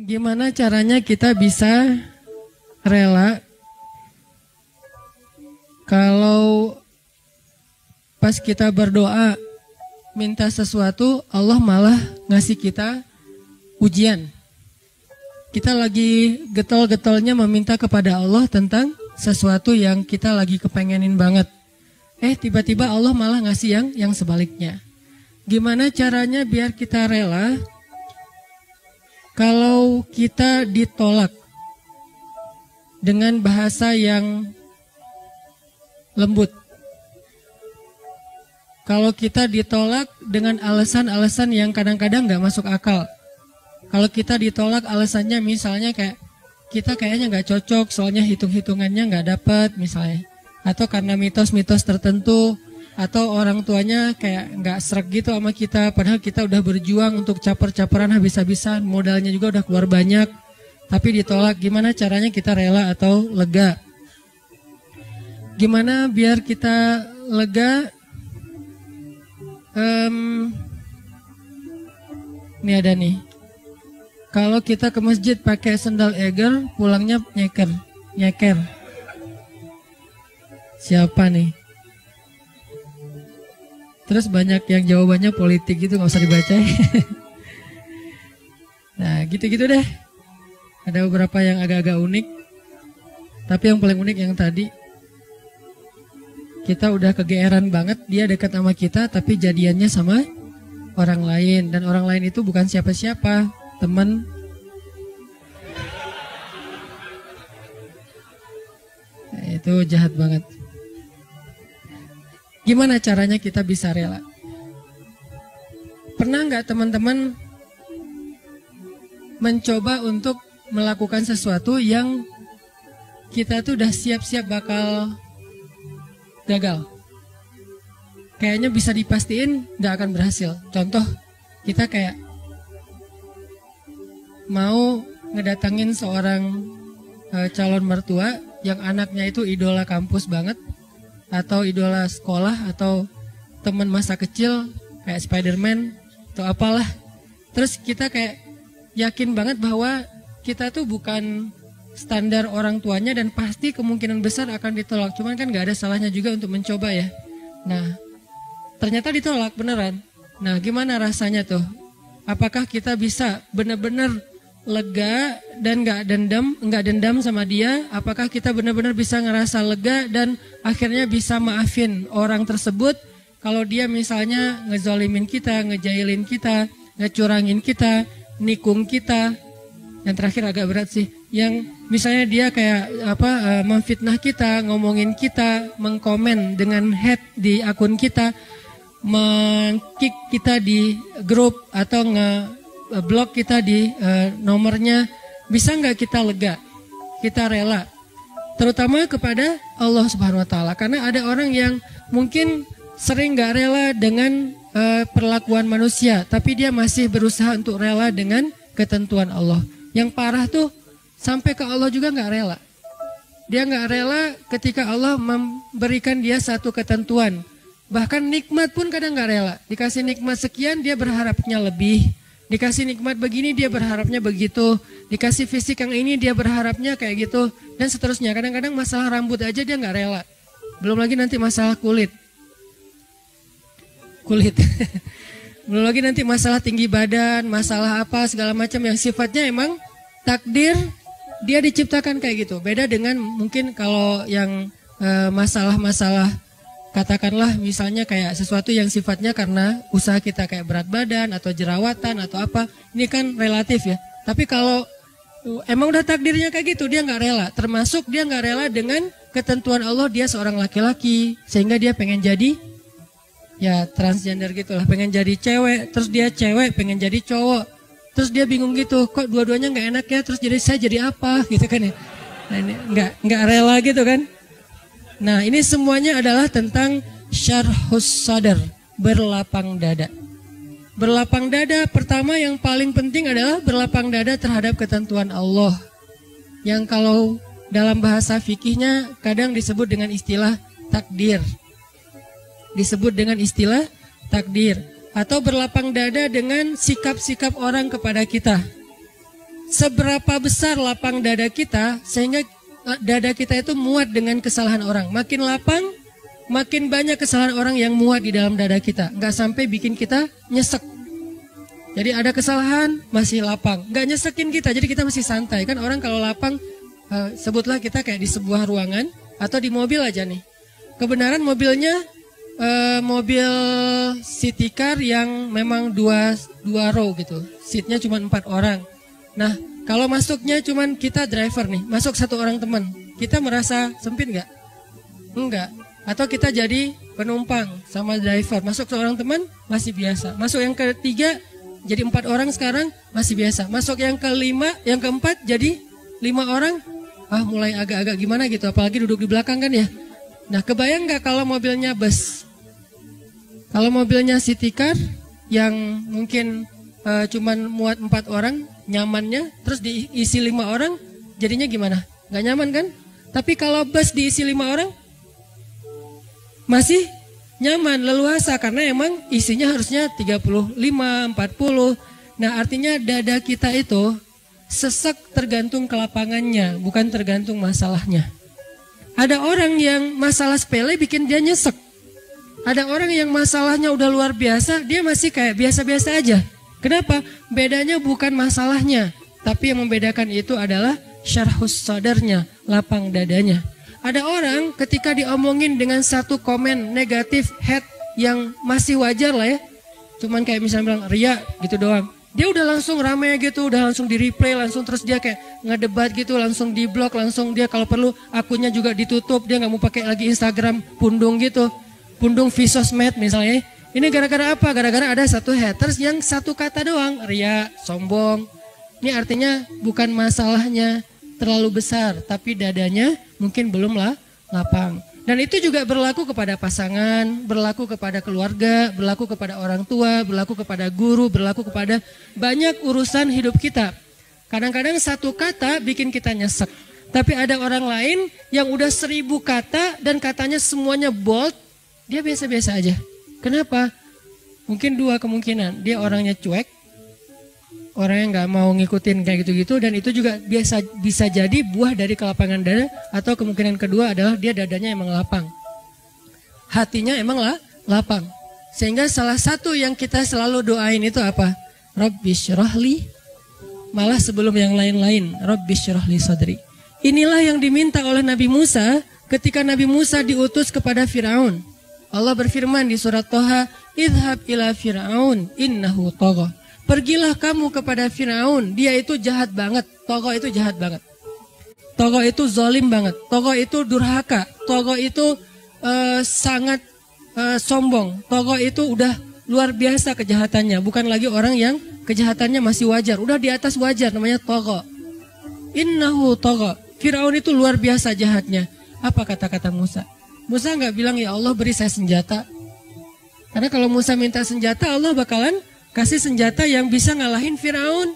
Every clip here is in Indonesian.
Gimana caranya kita bisa rela kalau pas kita berdoa minta sesuatu, Allah malah ngasih kita ujian. Kita lagi getol-getolnya meminta kepada Allah tentang sesuatu yang kita lagi kepengenin banget. Tiba-tiba Allah malah ngasih yang sebaliknya. Gimana caranya biar kita rela kalau kita ditolak dengan bahasa yang lembut? Kalau kita ditolak dengan alasan-alasan yang kadang-kadang gak masuk akal. Kalau kita ditolak alasannya misalnya kayak kita kayaknya gak cocok soalnya hitung-hitungannya gak dapat misalnya. Atau karena mitos-mitos tertentu. Atau orang tuanya kayak gak sreg gitu sama kita. Padahal kita udah berjuang untuk caper-caperan habis-habisan. Modalnya juga udah keluar banyak. Tapi ditolak. Gimana caranya kita rela atau lega? Gimana biar kita lega? Ini ada nih. Kalau kita ke masjid pakai sendal eger, pulangnya nyeker. Siapa nih? Terus banyak yang jawabannya politik gitu, gak usah dibaca. Nah gitu-gitu deh. Ada beberapa yang agak-agak unik. Tapi yang paling unik yang tadi. Kita udah kegeeran banget, dia dekat sama kita tapi jadiannya sama orang lain. Dan orang lain itu bukan siapa-siapa, teman. Nah, itu jahat banget. Gimana caranya kita bisa rela? Pernah nggak teman-teman mencoba untuk melakukan sesuatu yang kita tuh udah siap-siap bakal gagal? Kayaknya bisa dipastiin nggak akan berhasil. Contoh, kita kayak mau ngedatangin seorang calon mertua yang anaknya itu idola kampus banget, atau idola sekolah, atau teman masa kecil kayak Spider-Man atau apalah. Terus kita kayak yakin banget bahwa kita tuh bukan standar orang tuanya dan pasti kemungkinan besar akan ditolak. Cuman kan gak ada salahnya juga untuk mencoba ya. Nah, ternyata ditolak beneran. Nah, gimana rasanya tuh? Apakah kita bisa benar-benar lega dan nggak dendam sama dia? Apakah kita benar-benar bisa ngerasa lega dan akhirnya bisa maafin orang tersebut kalau dia misalnya ngezolimin kita, ngejailin kita, ngecurangin kita, nikung kita? Yang terakhir agak berat sih, yang misalnya dia kayak memfitnah kita, ngomongin kita, mengkomen dengan hate di akun kita, meng-kick kita di grup atau blok kita di nomornya. Bisa nggak kita lega, kita rela, terutama kepada Allah Subhanahu Wa Taala? Karena ada orang yang mungkin sering nggak rela dengan perlakuan manusia, tapi dia masih berusaha untuk rela dengan ketentuan Allah. Yang parah tuh sampai ke Allah juga nggak rela. Dia nggak rela ketika Allah memberikan dia satu ketentuan. Bahkan nikmat pun kadang nggak rela. Dikasih nikmat sekian dia berharapnya lebih. Dikasih nikmat begini dia berharapnya begitu. Dikasih fisik yang ini dia berharapnya kayak gitu. Dan seterusnya. Kadang-kadang masalah rambut aja dia nggak rela. Belum lagi nanti masalah kulit. Belum lagi nanti masalah tinggi badan, masalah apa segala macam yang sifatnya emang takdir dia diciptakan kayak gitu. Beda dengan mungkin kalau yang masalah-masalah katakanlah misalnya kayak sesuatu yang sifatnya karena usaha kita kayak berat badan atau jerawatan atau apa, ini kan relatif ya. Tapi kalau emang udah takdirnya kayak gitu, dia nggak rela. Termasuk dia nggak rela dengan ketentuan Allah, dia seorang laki-laki sehingga dia pengen jadi ya transgender gitulah, pengen jadi cewek, terus dia cewek pengen jadi cowok, terus dia bingung gitu, kok dua-duanya nggak enak ya, terus jadi saya jadi apa gitu kan ya. Nah, ini nggak rela gitu kan. Nah ini semuanya adalah tentang syarhus sadar, berlapang dada. Berlapang dada pertama yang paling penting adalah berlapang dada terhadap ketentuan Allah, yang kalau dalam bahasa fikihnya kadang disebut dengan istilah takdir. Disebut dengan istilah takdir. Atau berlapang dada dengan sikap-sikap orang kepada kita. seberapa besar lapang dada kita sehingga dada kita itu muat dengan kesalahan orang. Makin lapang, makin banyak kesalahan orang yang muat di dalam dada kita. Nggak sampai bikin kita nyesek. Jadi ada kesalahan masih lapang, nggak nyesekin kita. Jadi kita masih santai. Kan orang kalau lapang, sebutlah kita kayak di sebuah ruangan atau di mobil aja nih. Kebenaran mobilnya mobil city car yang memang dua row gitu. Seatnya cuma 4 orang. Nah, kalau masuknya cuma kita driver nih, masuk 1 orang teman, kita merasa sempit nggak? Enggak. Atau kita jadi penumpang sama driver, masuk seorang teman masih biasa. Masuk yang ketiga jadi 4 orang sekarang masih biasa. Masuk yang kelima, yang keempat jadi 5 orang, mulai agak-agak gimana gitu. Apalagi duduk di belakang kan ya. Nah, kebayang nggak kalau mobilnya bus? Kalau mobilnya city car yang mungkin cuman muat 4 orang, nyamannya, terus diisi 5 orang, jadinya gimana? Nggak nyaman kan? Tapi kalau bus diisi 5 orang, masih nyaman, leluasa, karena emang isinya harusnya 35, 40. Nah, artinya dada kita itu sesek tergantung kelapangannya, bukan tergantung masalahnya. Ada orang yang masalah sepele bikin dia nyesek. Ada orang yang masalahnya udah luar biasa, dia masih kayak biasa-biasa aja. Kenapa? Bedanya bukan masalahnya, tapi yang membedakan itu adalah syarhus sadarnya, lapang dadanya. Ada orang ketika diomongin dengan satu komen negatif, hate yang masih wajar lah ya. Cuman kayak misalnya bilang ria gitu doang. Dia udah langsung rame gitu, udah langsung di replay, langsung terus dia kayak ngedebat gitu, langsung di blok, langsung dia kalau perlu akunnya juga ditutup, dia nggak mau pakai lagi Instagram pundung gitu, pundung Visosmed misalnya. Ini gara-gara apa? Gara-gara ada satu haters yang satu kata doang, ria, sombong. Ini artinya bukan masalahnya terlalu besar, tapi dadanya mungkin belum lapang. Dan itu juga berlaku kepada pasangan, berlaku kepada keluarga, berlaku kepada orang tua, berlaku kepada guru, berlaku kepada banyak urusan hidup kita. Kadang-kadang satu kata bikin kita nyesek. Tapi ada orang lain yang udah 1000 kata dan katanya semuanya bold, dia biasa-biasa aja. Kenapa? Mungkin 2 kemungkinan. Dia orangnya cuek, orang yang nggak mau ngikutin kayak gitu-gitu, dan itu juga bisa jadi buah dari kelapangan dada, atau kemungkinan kedua adalah dia dadanya emang lapang, hatinya emang lapang. Sehingga salah satu yang kita selalu doain itu apa? Rabbi syrahli, malah sebelum yang lain-lain, Rabbi syrahli sadri. Inilah yang diminta oleh Nabi Musa ketika Nabi Musa diutus kepada Firaun. Allah berfirman di surat Toha, idhab ila Firaun innahu tagha. Pergilah kamu kepada Firaun, dia itu jahat banget. Togo itu jahat banget. Togo itu zalim banget. Togo itu durhaka. Togo itu sangat sombong. Togo itu udah luar biasa kejahatannya. Bukan lagi orang yang kejahatannya masih wajar. Udah di atas wajar, namanya togo. Innahu togo. Firaun itu luar biasa jahatnya. Apa kata-kata Musa? Musa nggak bilang ya Allah beri saya senjata. Karena kalau Musa minta senjata, Allah bakalan kasih senjata yang bisa ngalahin Firaun.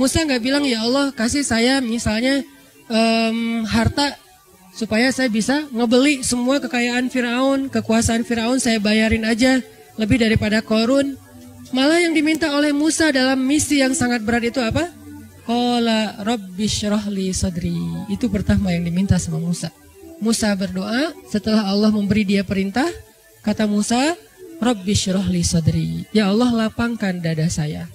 Musa nggak bilang ya Allah kasih saya misalnya harta supaya saya bisa ngebeli semua kekayaan Firaun, kekuasaan Firaun saya bayarin aja lebih daripada Korun. Malah yang diminta oleh Musa dalam misi yang sangat berat itu apa? Qala Rabbi syrahli sadri. Itu pertama yang diminta sama Musa. Musa berdoa setelah Allah memberi dia perintah. Kata Musa, Rabbi syrahli sadri. Ya Allah lapangkan dada saya.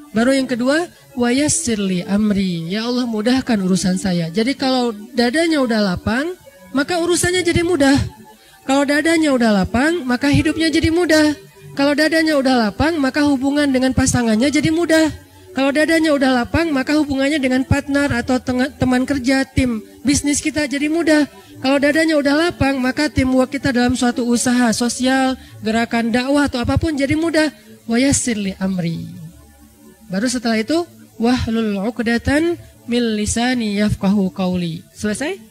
Baru yang kedua, wa yassirli amri. Ya Allah mudahkan urusan saya. Jadi kalau dadanya udah lapang, maka urusannya jadi mudah. Kalau dadanya udah lapang, maka hidupnya jadi mudah. Kalau dadanya udah lapang, maka hubungan dengan pasangannya jadi mudah. Kalau dadanya udah lapang, maka hubungannya dengan partner atau teman kerja, tim bisnis kita jadi mudah. Kalau dadanya udah lapang, maka teamwork kita dalam suatu usaha sosial, gerakan dakwah atau apapun jadi mudah. Wa yassirli amri. Baru setelah itu, wahlul 'uqdatan min lisani yafqahu qauli. Selesai?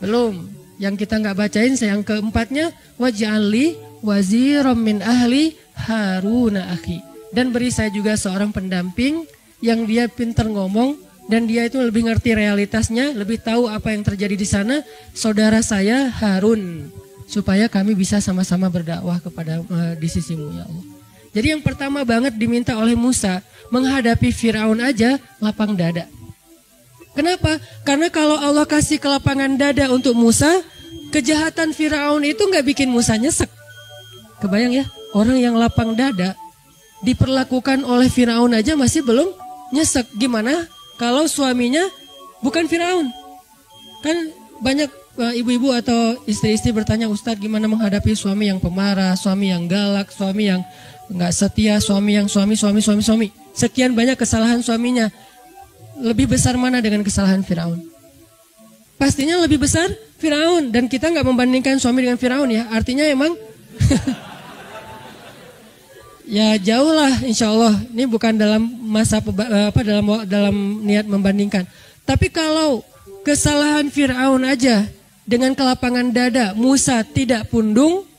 Belum. Yang kita nggak bacain, yang keempatnya, waj'alli waziram min ahli Haruna akhi. Dan beri saya juga seorang pendamping yang dia pintar ngomong dan dia itu lebih ngerti realitasnya, lebih tahu apa yang terjadi di sana, saudara saya Harun, supaya kami bisa sama-sama berdakwah kepada di sisimu ya Allah. Jadi yang pertama banget diminta oleh Musa menghadapi Firaun aja lapang dada. Kenapa? Karena kalau Allah kasih kelapangan dada untuk Musa, kejahatan Firaun itu nggak bikin Musa nyesek. Kebayang ya, orang yang lapang dada diperlakukan oleh Firaun aja masih belum nyesek. Gimana kalau suaminya bukan Firaun? Kan banyak ibu-ibu atau istri-istri bertanya, Ustadz gimana menghadapi suami yang pemarah, suami yang galak, suami yang nggak setia, suami yang suami. Sekian banyak kesalahan suaminya. Lebih besar mana dengan kesalahan Firaun? Pastinya lebih besar Firaun. Dan kita nggak membandingkan suami dengan Firaun ya. Artinya emang ya jauh lah insya Allah. Ini bukan dalam masa dalam niat membandingkan. Tapi kalau kesalahan Firaun aja dengan kelapangan dada Musa tidak pundung,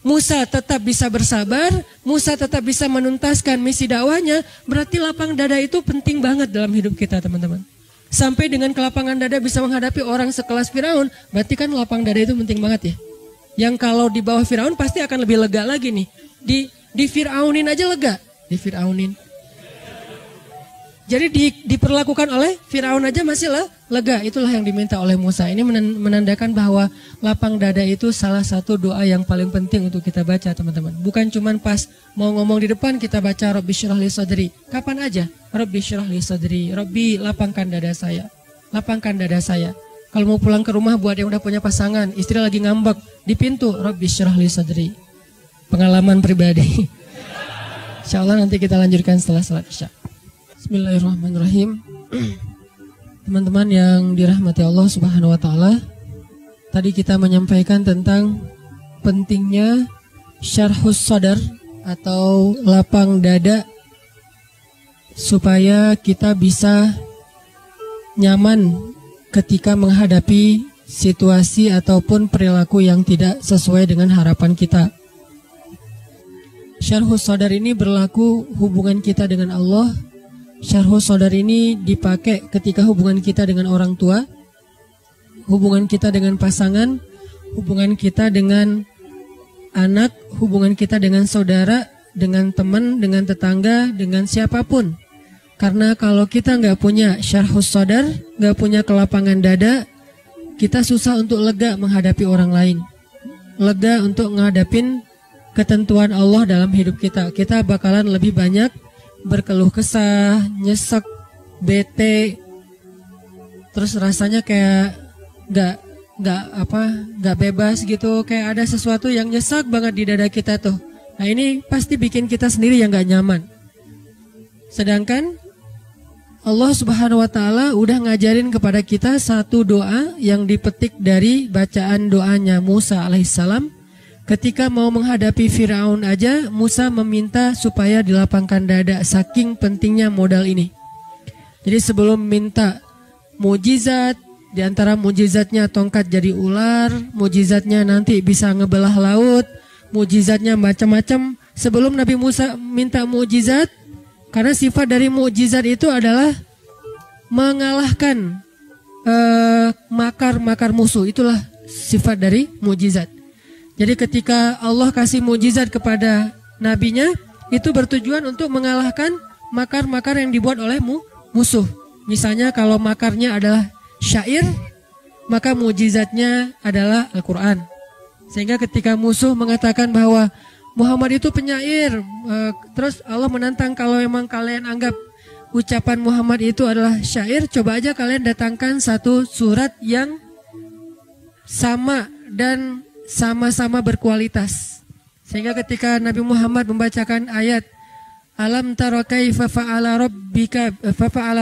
Musa tetap bisa bersabar, Musa tetap bisa menuntaskan misi dakwahnya, berarti lapang dada itu penting banget dalam hidup kita teman-teman. Sampai dengan kelapangan dada bisa menghadapi orang sekelas Firaun, berarti kan lapang dada itu penting banget ya. Yang kalau di bawah Firaun pasti akan lebih lega lagi nih. Di Firaunin aja lega, di Firaunin. Jadi diperlakukan oleh Firaun aja masih lega. Itulah yang diminta oleh Musa. Ini menandakan bahwa lapang dada itu salah satu doa yang paling penting untuk kita baca teman-teman. Bukan cuma pas mau ngomong di depan kita baca Rabbi syrah li sadri. Kapan aja Rabbi syrah li sadri. Rabbi lapangkan dada saya. Lapangkan dada saya. Kalau mau pulang ke rumah buat yang udah punya pasangan, istri lagi ngambek di pintu, Rabbi syrah li sadri. Pengalaman pribadi. Insyaallah nanti kita lanjutkan setelah salat Isya. Bismillahirrahmanirrahim. Teman-teman yang dirahmati Allah Subhanahu wa taala, tadi kita menyampaikan tentang pentingnya syarhus sadar atau lapang dada supaya kita bisa nyaman ketika menghadapi situasi ataupun perilaku yang tidak sesuai dengan harapan kita. Syarhus sadar ini berlaku hubungan kita dengan Allah. Syarhus sadar ini dipakai ketika hubungan kita dengan orang tua, hubungan kita dengan pasangan, hubungan kita dengan anak, hubungan kita dengan saudara, dengan teman, dengan tetangga, dengan siapapun. Karena kalau kita nggak punya syarhus sadar, nggak punya kelapangan dada, kita susah untuk lega menghadapi orang lain. Lega untuk menghadapin ketentuan Allah dalam hidup kita. Kita bakalan lebih banyak berkeluh kesah, nyesek, bete, terus rasanya kayak nggak bebas gitu, kayak ada sesuatu yang nyesek banget di dada kita tuh. Nah ini pasti bikin kita sendiri yang nggak nyaman. Sedangkan Allah Subhanahu Wa Taala udah ngajarin kepada kita satu doa yang dipetik dari bacaan doanya Musa alaihissalam. Ketika mau menghadapi Firaun aja, Musa meminta supaya dilapangkan dada, saking pentingnya modal ini. Jadi sebelum minta mujizat, di antara mujizatnya tongkat jadi ular, mujizatnya nanti bisa ngebelah laut, mujizatnya macam-macam. Sebelum Nabi Musa minta mujizat, karena sifat dari mujizat itu adalah mengalahkan makar-makar musuh, itulah sifat dari mujizat. Jadi ketika Allah kasih mujizat kepada nabinya, itu bertujuan untuk mengalahkan makar-makar yang dibuat oleh musuh. Misalnya kalau makarnya adalah syair, maka mujizatnya adalah Al-Quran. Sehingga ketika musuh mengatakan bahwa Muhammad itu penyair, terus Allah menantang, kalau memang kalian anggap ucapan Muhammad itu adalah syair, coba aja kalian datangkan satu surat yang sama dan sama-sama berkualitas. Sehingga ketika Nabi Muhammad membacakan ayat Alam tara kaifa fa'ala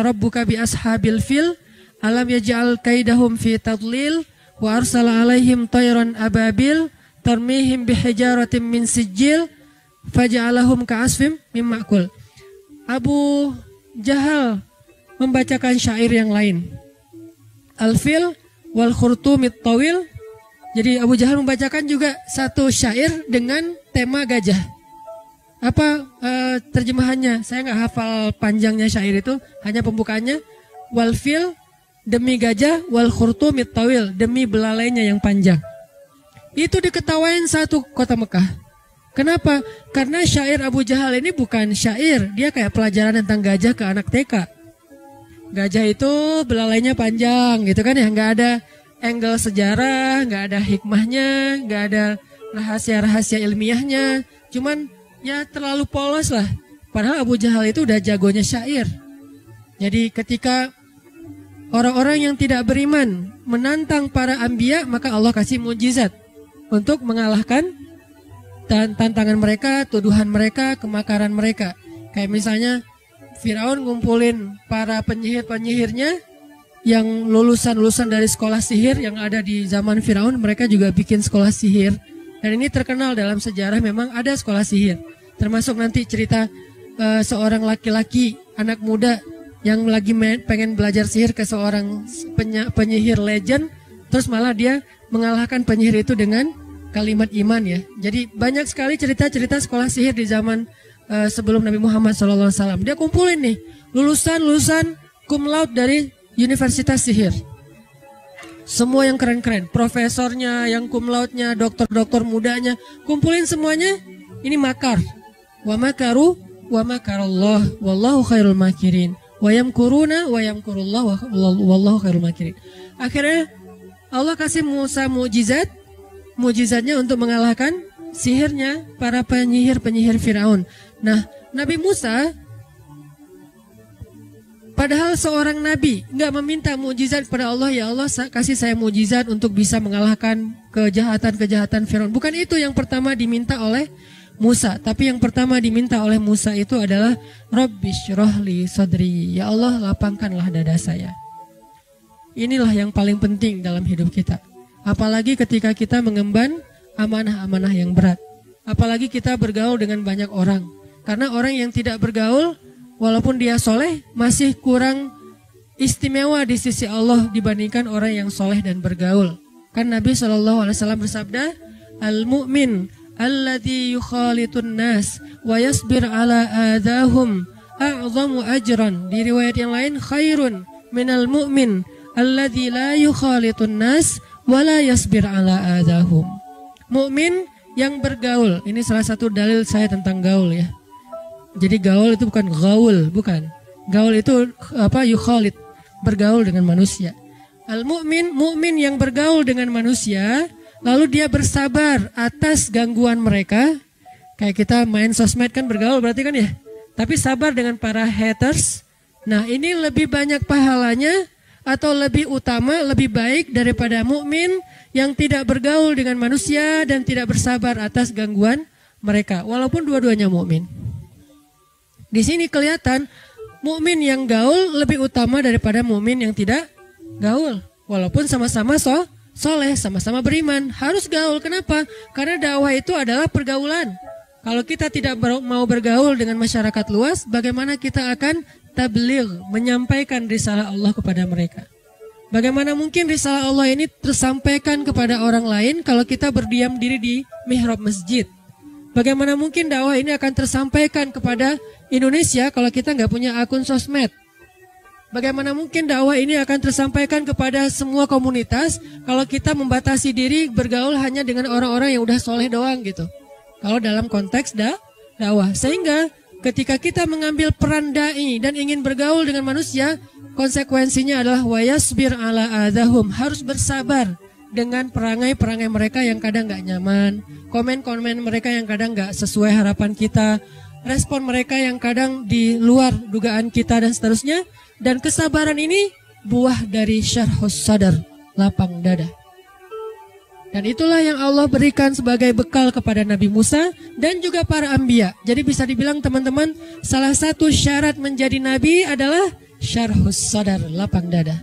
rabbuka bi ashabil fil alam yaj'al kaidahum fi tadlil wa arsala alaihim tayran ababil tarmihim bihijaratin min sijil faja'alahum ka'asfim mim ma'kul. Abu Jahal membacakan syair yang lain, al-fil wal khurtumit tawil. Jadi Abu Jahal membacakan juga satu syair dengan tema gajah. Apa terjemahannya? Saya nggak hafal panjangnya syair itu, hanya pembukaannya. Wal fil, demi gajah, wal khurtumit tawil, demi belalainya yang panjang. Itu diketawain satu kota Mekah. Kenapa? Karena syair Abu Jahal ini bukan syair, dia kayak pelajaran tentang gajah ke anak TK. Gajah itu belalainya panjang gitu kan ya, nggak ada angle sejarah, nggak ada hikmahnya, nggak ada rahasia-rahasia ilmiahnya, cuman ya terlalu polos lah. Padahal Abu Jahal itu udah jagonya syair. Jadi ketika orang-orang yang tidak beriman menantang para anbiya, maka Allah kasih mukjizat untuk mengalahkan tantangan mereka, tuduhan mereka, kemakaran mereka. Kayak misalnya Firaun ngumpulin para penyihir-penyihirnya yang lulusan-lulusan dari sekolah sihir yang ada di zaman Firaun, mereka juga bikin sekolah sihir. Dan ini terkenal dalam sejarah, memang ada sekolah sihir. Termasuk nanti cerita seorang laki-laki, anak muda yang lagi pengen belajar sihir ke seorang penyihir legend, terus malah dia mengalahkan penyihir itu dengan kalimat iman ya. Jadi banyak sekali cerita-cerita sekolah sihir di zaman sebelum Nabi Muhammad SAW. Dia kumpulin nih lulusan cum laude dari Universitas Sihir. Semua yang keren-keren, profesornya, yang cum laude-nya, dokter-dokter mudanya, kumpulin semuanya. Ini makar. Wa makaru wa makarallah wallahu khairul makirin. Wa yamkuruna wa yamkurullah wallahu khairul makirin. Akhirnya Allah kasih Musa mukjizat. Mukjizatnya untuk mengalahkan sihirnya para penyihir-penyihir Firaun. Nah, Nabi Musa padahal seorang nabi, nggak meminta mukjizat kepada Allah, ya Allah kasih saya mukjizat untuk bisa mengalahkan kejahatan-kejahatan Firaun. Bukan itu yang pertama diminta oleh Musa, tapi yang pertama diminta oleh Musa itu adalah Rabbishrahli sadri, ya Allah lapangkanlah dada saya. Inilah yang paling penting dalam hidup kita. Apalagi ketika kita mengemban amanah-amanah yang berat. Apalagi kita bergaul dengan banyak orang. Karena orang yang tidak bergaul, walaupun dia soleh, masih kurang istimewa di sisi Allah dibandingkan orang yang soleh dan bergaul. Kan Nabi SAW bersabda, Al-mu'min alladhi yukhalitun nas wa yasbir ala adahum a'zamu ajran. Di riwayat yang lain, khairun minal mu'min alladhi la yukhalitun nas wa la yasbir ala adahum. Mukmin yang bergaul. Ini salah satu dalil saya tentang gaul ya. Jadi gaul itu bukan gaul, bukan. Gaul itu yukhalit, bergaul dengan manusia. Al-mu'min, mu'min yang bergaul dengan manusia, lalu dia bersabar atas gangguan mereka. Kayak kita main sosmed kan bergaul berarti kan ya. Tapi sabar dengan para haters. Nah, ini lebih banyak pahalanya atau lebih utama, lebih baik daripada mukmin yang tidak bergaul dengan manusia dan tidak bersabar atas gangguan mereka, walaupun dua-duanya mukmin. Di sini kelihatan mukmin yang gaul lebih utama daripada mukmin yang tidak gaul, walaupun sama-sama soleh, sama-sama beriman, harus gaul. Kenapa? Karena dakwah itu adalah pergaulan. Kalau kita tidak mau bergaul dengan masyarakat luas, bagaimana kita akan tabligh, menyampaikan risalah Allah kepada mereka? Bagaimana mungkin risalah Allah ini tersampaikan kepada orang lain kalau kita berdiam diri di mihrab masjid? Bagaimana mungkin dakwah ini akan tersampaikan kepada Indonesia kalau kita nggak punya akun sosmed? Bagaimana mungkin dakwah ini akan tersampaikan kepada semua komunitas kalau kita membatasi diri bergaul hanya dengan orang-orang yang udah soleh doang gitu? Kalau dalam konteks dakwah, sehingga ketika kita mengambil peran dai dan ingin bergaul dengan manusia, konsekuensinya adalah wayasbir ala adahum, harus bersabar dengan perangai-perangai mereka yang kadang nggak nyaman, komen-komen mereka yang kadang nggak sesuai harapan kita, respon mereka yang kadang di luar dugaan kita dan seterusnya. Dan kesabaran ini buah dari syarhus sadar, lapang dada. Dan itulah yang Allah berikan sebagai bekal kepada Nabi Musa dan juga para anbiya. Jadi bisa dibilang teman-teman, salah satu syarat menjadi nabi adalah syarhus sadar, lapang dada.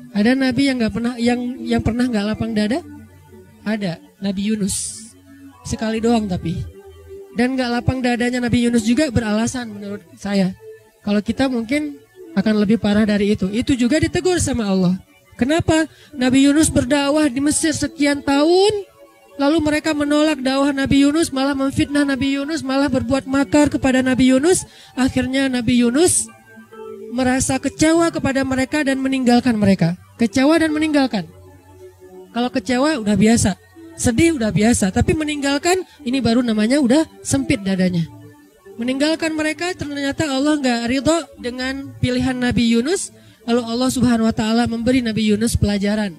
Ada nabi yang nggak pernah yang pernah nggak lapang dada? Ada, Nabi Yunus. Sekali doang tapi. Dan nggak lapang dadanya Nabi Yunus juga beralasan menurut saya. Kalau kita mungkin akan lebih parah dari itu. Itu juga ditegur sama Allah. Kenapa? Nabi Yunus berdakwah di Mesir sekian tahun, lalu mereka menolak dakwah Nabi Yunus, malah memfitnah Nabi Yunus, malah berbuat makar kepada Nabi Yunus. Akhirnya Nabi Yunus merasa kecewa kepada mereka dan meninggalkan mereka. Kecewa dan meninggalkan. Kalau kecewa udah biasa. sedih udah biasa, tapi meninggalkan ini baru namanya udah sempit dadanya. Meninggalkan mereka ternyata Allah nggak ridho dengan pilihan Nabi Yunus. Lalu Allah Subhanahu Wa Taala memberi Nabi Yunus pelajaran.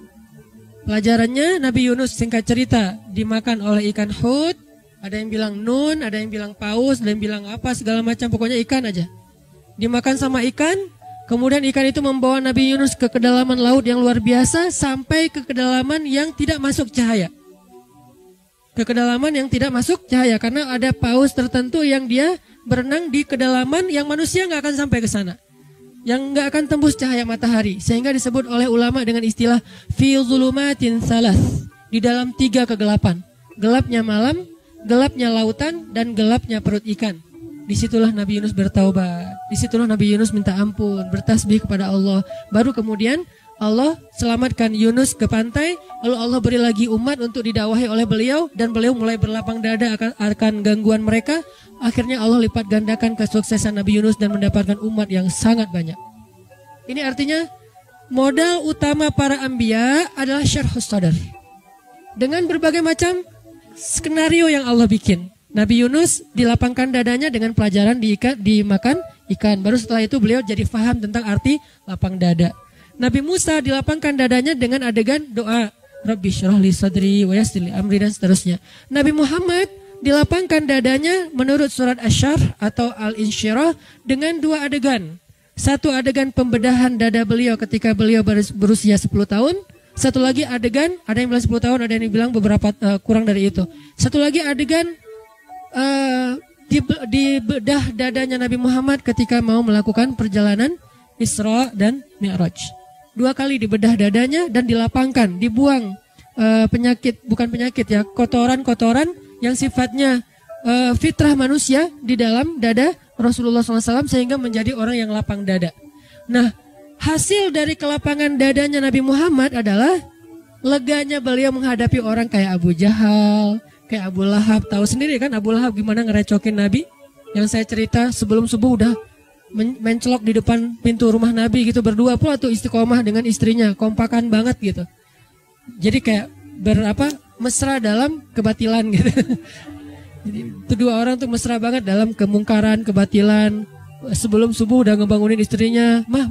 Pelajarannya Nabi Yunus singkat cerita dimakan oleh ikan hut. Ada yang bilang nun, ada yang bilang paus, ada yang bilang apa segala macam, pokoknya ikan aja. Dimakan sama ikan. Kemudian ikan itu membawa Nabi Yunus ke kedalaman laut yang luar biasa sampai ke kedalaman yang tidak masuk cahaya. Ke kedalaman yang tidak masuk cahaya karena ada paus tertentu yang dia berenang di kedalaman yang manusia nggak akan sampai ke sana, yang nggak akan tembus cahaya matahari, sehingga disebut oleh ulama dengan istilah fi zulumatin salas, di dalam 3 kegelapan, gelapnya malam, gelapnya lautan, dan gelapnya perut ikan. Disitulah Nabi Yunus bertaubat, disitulah Nabi Yunus minta ampun, bertasbih kepada Allah. Baru kemudian Allah selamatkan Yunus ke pantai, lalu Allah beri lagi umat untuk didakwahi oleh beliau, dan beliau mulai berlapang dada akan gangguan mereka. Akhirnya Allah lipat gandakan kesuksesan Nabi Yunus dan mendapatkan umat yang sangat banyak. Ini artinya modal utama para anbiya adalah syarhus sadar. Dengan berbagai macam skenario yang Allah bikin. Nabi Yunus dilapangkan dadanya dengan pelajaran dimakan ikan. Baru setelah itu beliau jadi faham tentang arti lapang dada. Nabi Musa dilapangkan dadanya dengan adegan doa Rabbi syrah li sadri wa yassir li amri dan seterusnya. Nabi Muhammad dilapangkan dadanya menurut surat Asy-Syarh atau Al-Insyirah dengan 2 adegan. Satu adegan pembedahan dada beliau ketika beliau berusia 10 tahun. Satu lagi adegan, ada yang bilang 10 tahun, ada yang bilang beberapa kurang dari itu. Satu lagi adegan di bedah dadanya Nabi Muhammad ketika mau melakukan perjalanan Isra dan Mi'raj. 2 kali dibedah dadanya dan dilapangkan, dibuang penyakit, bukan penyakit ya, kotoran-kotoran yang sifatnya fitrah manusia di dalam dada Rasulullah SAW sehingga menjadi orang yang lapang dada. Nah, hasil dari kelapangan dadanya Nabi Muhammad adalah leganya beliau menghadapi orang kayak Abu Jahal, kayak Abu Lahab. Tahu sendiri kan Abu Lahab gimana ngerecokin Nabi? Yang saya cerita sebelum subuh udah mencelok di depan pintu rumah Nabi gitu, berdua pula tuh istiqomah dengan istrinya, kompakan banget gitu. Jadi kayak mesra dalam kebatilan gitu. Jadi itu 2 orang tuh mesra banget dalam kemungkaran, kebatilan. Sebelum subuh udah ngebangunin istrinya, mah,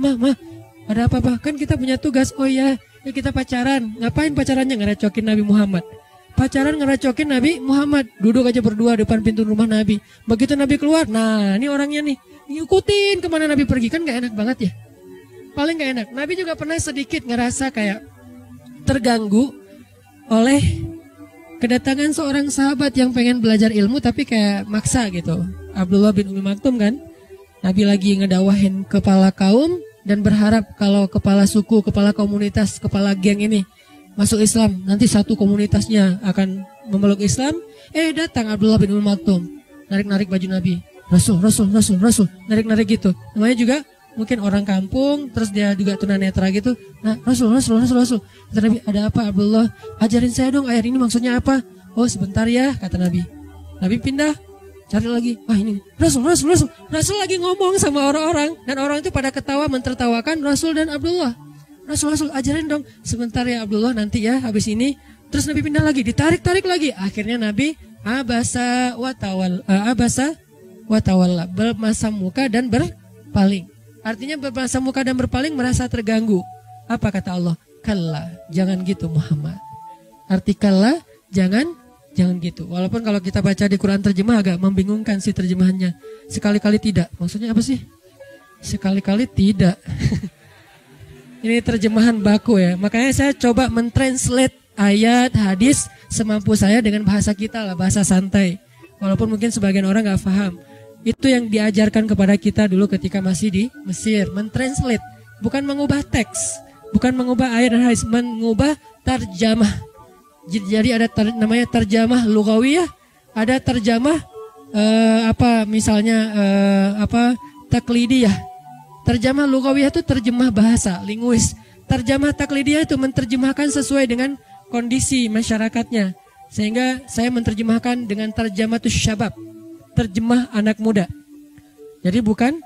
ada apa-apa? Kan kita punya tugas. Oh iya, ya kita pacaran. Ngapain pacarannya? Ngerecokin Nabi Muhammad. Pacaran ngerecokin Nabi Muhammad. Duduk aja berdua depan pintu rumah Nabi. Begitu Nabi keluar, nah ini orangnya nih, ngikutin kemana Nabi pergi. Kan gak enak banget ya. Paling gak enak. Nabi juga pernah sedikit ngerasa kayak terganggu oleh kedatangan seorang sahabat yang pengen belajar ilmu tapi kayak maksa gitu. Abdullah bin Umi Maktum kan. Nabi lagi ngedawahin kepala kaum dan berharap kalau kepala suku, kepala komunitas, kepala geng ini masuk Islam, nanti satu komunitasnya akan memeluk Islam. Datang Abdullah bin Umi Maktum, narik-narik baju Nabi. Rasul, narik-narik gitu. Namanya juga mungkin orang kampung, terus dia juga tunanetra gitu. Nah, Rasul. Kata Nabi, ada apa Abdullah? Ajarin saya dong ayat ini maksudnya apa? Oh sebentar ya, kata Nabi. Nabi pindah, cari lagi. Wah ini, Rasul. Rasul lagi ngomong sama orang-orang. Dan orang itu pada ketawa, mentertawakan Rasul dan Abdullah. Rasul, ajarin dong. Sebentar ya Abdullah, nanti ya habis ini. Terus Nabi pindah lagi, ditarik-tarik lagi. Akhirnya Nabi abasa wa tawalla, bermasam muka dan berpaling. Artinya bermasam muka dan berpaling, merasa terganggu. Apa kata Allah? Kalla, jangan gitu Muhammad. Arti kalla, jangan gitu. Walaupun kalau kita baca di Quran terjemah agak membingungkan sih terjemahannya. Sekali-kali tidak. Maksudnya apa sih? Sekali-kali tidak. Ini terjemahan baku ya. Makanya saya coba mentranslate ayat, hadis semampu saya dengan bahasa kita lah, bahasa santai. Walaupun mungkin sebagian orang gak paham. Itu yang diajarkan kepada kita dulu ketika masih di Mesir. Mentranslate, bukan mengubah teks, bukan mengubah ayat dan hadis, mengubah terjemah. Jadi ada namanya terjemah lugawiyah, ada terjemah taklidiyah. Terjemah lugawiyah itu terjemah bahasa, linguis. Terjemah taklidiyah itu menerjemahkan sesuai dengan kondisi masyarakatnya. Sehingga saya menerjemahkan dengan terjematus syabab, terjemah anak muda. Jadi bukan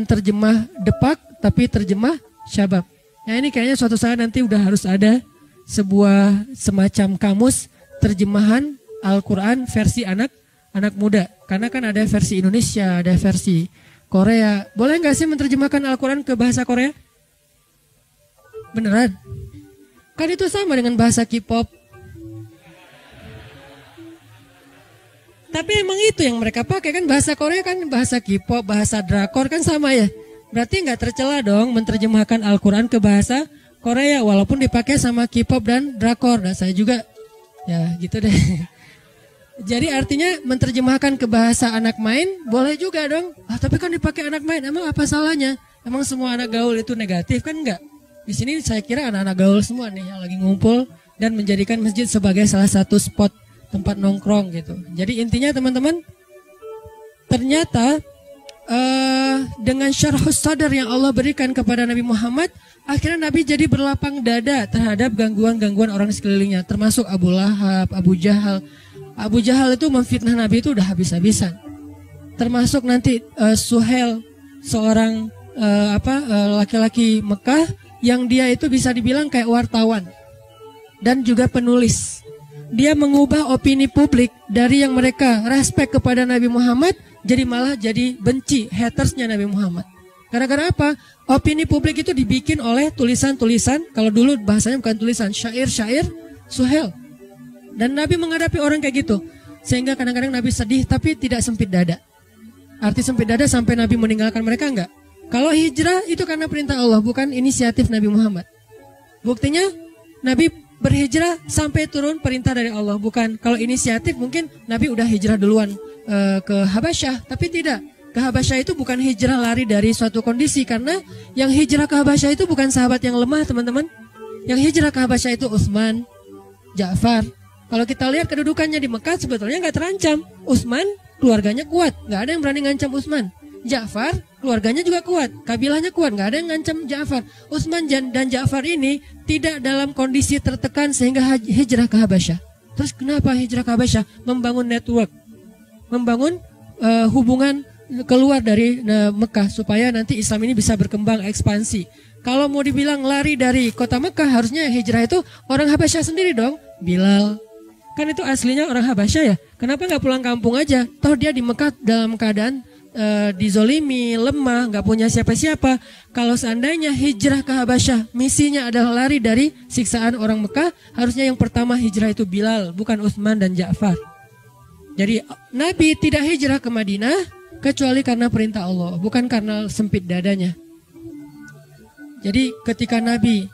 terjemah depak, tapi terjemah syabab. Nah ini kayaknya suatu saat nanti udah harus ada sebuah semacam kamus terjemahan Al-Quran versi anak muda. Karena kan ada versi Indonesia, ada versi Korea. Boleh nggak sih menerjemahkan Al-Quran ke bahasa Korea? Beneran? Kan itu sama dengan bahasa K-pop. Tapi emang itu yang mereka pakai kan, bahasa Korea kan bahasa K-pop, bahasa drakor kan sama ya. Berarti nggak tercela dong menerjemahkan Al-Quran ke bahasa Korea walaupun dipakai sama K-pop dan drakor. Dan saya juga ya gitu deh. Jadi artinya menerjemahkan ke bahasa anak main boleh juga dong. Tapi kan dipakai anak main, emang apa salahnya? Emang semua anak gaul itu negatif kan enggak? Di sini saya kira anak-anak gaul semua nih yang lagi ngumpul dan menjadikan masjid sebagai salah satu spot tempat nongkrong gitu. Jadi intinya teman-teman, ternyata dengan syarhus sadar yang Allah berikan kepada Nabi Muhammad, akhirnya Nabi jadi berlapang dada terhadap gangguan-gangguan orang sekelilingnya, termasuk Abu Lahab, Abu Jahal. Abu Jahal itu memfitnah Nabi itu udah habis-habisan. Termasuk nanti Suhail, seorang laki-laki Mekah yang dia itu bisa dibilang kayak wartawan dan juga penulis. Dia mengubah opini publik dari yang mereka respect kepada Nabi Muhammad jadi malah jadi benci, hatersnya Nabi Muhammad. Gara-gara apa? Opini publik itu dibikin oleh tulisan-tulisan, kalau dulu bahasanya bukan tulisan, syair-syair Suhail. Dan Nabi menghadapi orang kayak gitu. Sehingga kadang-kadang Nabi sedih tapi tidak sempit dada. Arti sempit dada sampai Nabi meninggalkan mereka enggak. Kalau hijrah itu karena perintah Allah, bukan inisiatif Nabi Muhammad. Buktinya Nabi berhijrah sampai turun perintah dari Allah. Bukan kalau inisiatif mungkin Nabi udah hijrah duluan ke Habasyah. Tapi tidak. Ke Habasyah itu bukan hijrah lari dari suatu kondisi. Karena yang hijrah ke Habasyah itu bukan sahabat yang lemah teman-teman. Yang hijrah ke Habasyah itu Utsman, Ja'far. Kalau kita lihat kedudukannya di Mekah sebetulnya nggak terancam. Utsman keluarganya kuat, nggak ada yang berani ngancam Utsman. Ja'far keluarganya juga kuat, kabilahnya kuat, nggak ada yang ngancam Ja'far. Utsman dan Ja'far ini tidak dalam kondisi tertekan sehingga hijrah ke Habasyah. Terus kenapa hijrah ke Habasyah? Membangun network, membangun hubungan keluar dari Mekah supaya nanti Islam ini bisa berkembang ekspansi. Kalau mau dibilang lari dari kota Mekah, harusnya hijrah itu orang Habasyah sendiri dong. Bilal kan itu aslinya orang Habasyah ya. Kenapa nggak pulang kampung aja? Toh dia di Mekah dalam keadaan dizolimi, lemah, nggak punya siapa-siapa. Kalau seandainya hijrah ke Habasyah, misinya adalah lari dari siksaan orang Mekah, harusnya yang pertama hijrah itu Bilal, bukan Utsman dan Ja'far. Jadi Nabi tidak hijrah ke Madinah kecuali karena perintah Allah, bukan karena sempit dadanya. Jadi ketika Nabi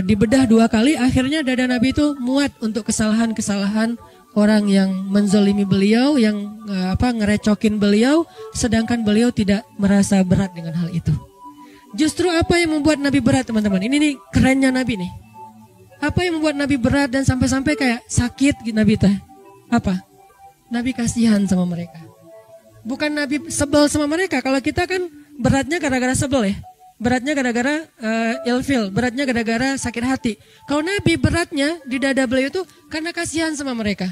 dibedah 2 kali, akhirnya dada Nabi itu muat untuk kesalahan-kesalahan orang yang menzolimi beliau, yang ngerecokin beliau, sedangkan beliau tidak merasa berat dengan hal itu. Justru apa yang membuat Nabi berat teman-teman? Ini nih kerennya Nabi nih. Apa yang membuat Nabi berat dan sampai-sampai kayak sakit gitu Nabi teh? Apa? Nabi kasihan sama mereka. Bukan Nabi sebel sama mereka. Kalau kita kan beratnya gara-gara sebel ya. Beratnya gara-gara ilfil, beratnya gara-gara sakit hati. Kalau Nabi beratnya di dada beliau itu karena kasihan sama mereka.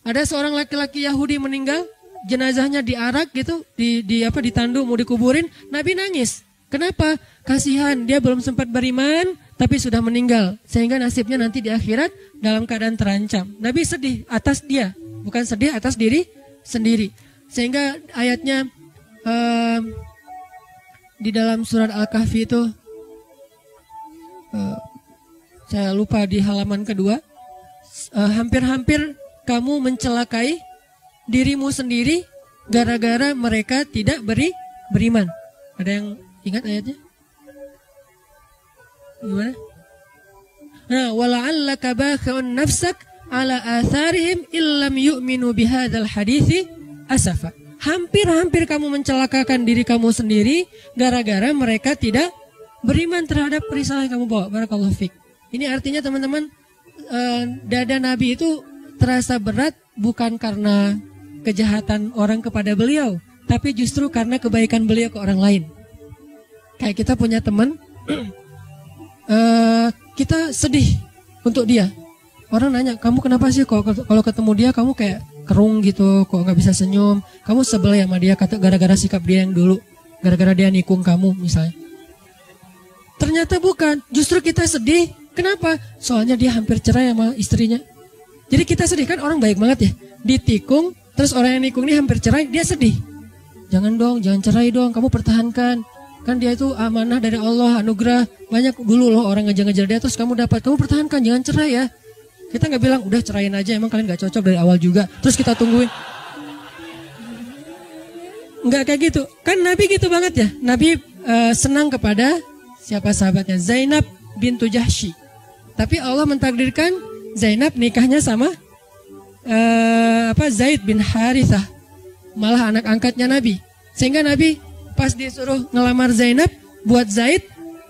Ada seorang laki-laki Yahudi meninggal, jenazahnya diarak gitu, ditandu mau dikuburin, Nabi nangis. Kenapa? Kasihan, dia belum sempat beriman tapi sudah meninggal, sehingga nasibnya nanti di akhirat dalam keadaan terancam. Nabi sedih atas dia, bukan sedih atas diri sendiri. Sehingga ayatnya di dalam surat Al-Kahfi itu saya lupa di halaman kedua, hampir-hampir kamu mencelakai dirimu sendiri gara-gara mereka tidak beriman. Ada yang ingat ayatnya? Gimana? Nah, wala'allaka bakhi'un nafsak ala atharihim illam yu'minu bihadzal hadithi asafa. Hampir-hampir kamu mencelakakan diri kamu sendiri gara-gara mereka tidak beriman terhadap risalah yang kamu bawa. Barakallahu fiik. Ini artinya teman-teman, dada Nabi itu terasa berat bukan karena kejahatan orang kepada beliau, tapi justru karena kebaikan beliau ke orang lain. Kayak kita punya teman, kita sedih untuk dia. Orang nanya, kamu kenapa sih kalau ketemu dia kamu kayak kerung gitu, kok nggak bisa senyum? Kamu sebel ya sama dia, kata gara-gara sikap dia yang dulu, gara-gara dia nikung kamu misalnya. Ternyata bukan, justru kita sedih. Kenapa? Soalnya dia hampir cerai sama istrinya. Jadi kita sedih kan, orang baik banget ya. Ditikung, terus orang yang nikung ini hampir cerai, dia sedih. Jangan dong, jangan cerai dong, kamu pertahankan. Kan dia itu amanah dari Allah, anugerah. Banyak dulu loh orang ngejar-ngejar dia, terus kamu dapat, kamu pertahankan, jangan cerai ya. Kita nggak bilang, udah cerain aja, emang kalian nggak cocok dari awal juga. Terus kita tungguin. Nggak kayak gitu. Kan Nabi gitu banget ya. Nabi senang kepada siapa sahabatnya? Zainab bintu Jahsy. Tapi Allah mentakdirkan Zainab nikahnya sama Zaid bin Harithah, malah anak angkatnya Nabi. Sehingga Nabi pas disuruh ngelamar Zainab buat Zaid,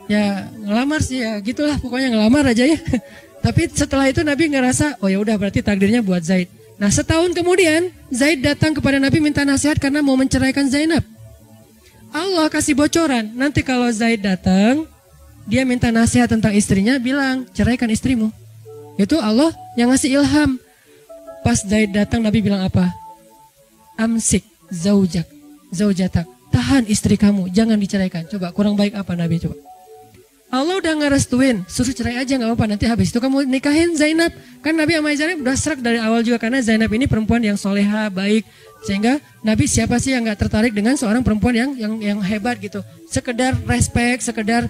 ya ngelamar sih ya gitulah, pokoknya ngelamar aja ya. Tapi setelah itu Nabi ngerasa, oh ya udah berarti takdirnya buat Zaid. Nah setahun kemudian Zaid datang kepada Nabi minta nasihat karena mau menceraikan Zainab. Allah kasih bocoran, nanti kalau Zaid datang, dia minta nasihat tentang istrinya, bilang ceraikan istrimu. Itu Allah yang ngasih ilham. Pas Zaid datang Nabi bilang apa? Amsik zaujatak. Tahan istri kamu, jangan diceraikan. Coba kurang baik apa Nabi coba? Allah udah ngerestuin, suruh cerai aja nggak apa-apa. Nanti habis itu kamu nikahin Zainab. Kan Nabi sama Zainab udah serak dari awal juga, karena Zainab ini perempuan yang soleha, baik. Sehingga Nabi siapa sih yang nggak tertarik dengan seorang perempuan yang hebat gitu? Sekedar respect, sekedar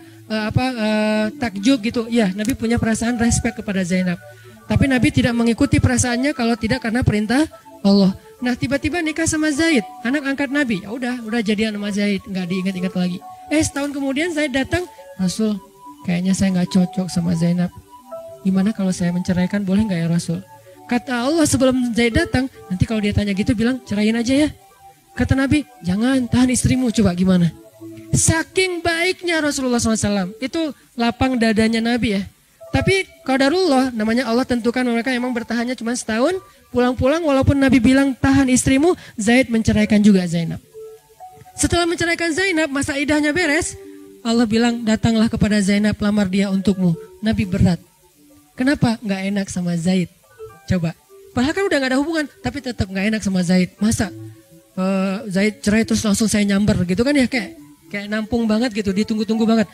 takjub gitu. Ya Nabi punya perasaan respect kepada Zainab. Tapi Nabi tidak mengikuti perasaannya kalau tidak karena perintah Allah. Nah tiba-tiba nikah sama Zaid, anak angkat Nabi. Ya udah jadian sama Zaid, nggak diingat-ingat lagi. Setahun kemudian Zaid datang, Rasul, kayaknya saya nggak cocok sama Zainab. Gimana kalau saya menceraikan, boleh nggak ya Rasul? Kata Allah sebelum Zaid datang, nanti kalau dia tanya gitu bilang ceraiin aja ya. Kata Nabi, jangan, tahan istrimu, coba gimana? Saking baiknya Rasulullah SAW, itu lapang dadanya Nabi ya. Tapi qadarullah, namanya Allah tentukan mereka emang bertahannya cuma setahun. Pulang-pulang walaupun Nabi bilang tahan istrimu, Zaid menceraikan juga Zainab. Setelah menceraikan Zainab, masa idahnya beres, Allah bilang datanglah kepada Zainab, lamar dia untukmu. Nabi berat. Kenapa? Nggak enak sama Zaid. Coba. Padahal kan udah gak ada hubungan, tapi tetap gak enak sama Zaid. Masa Zaid cerai terus langsung saya nyamber gitu kan ya, kayak nampung banget gitu, ditunggu-tunggu banget.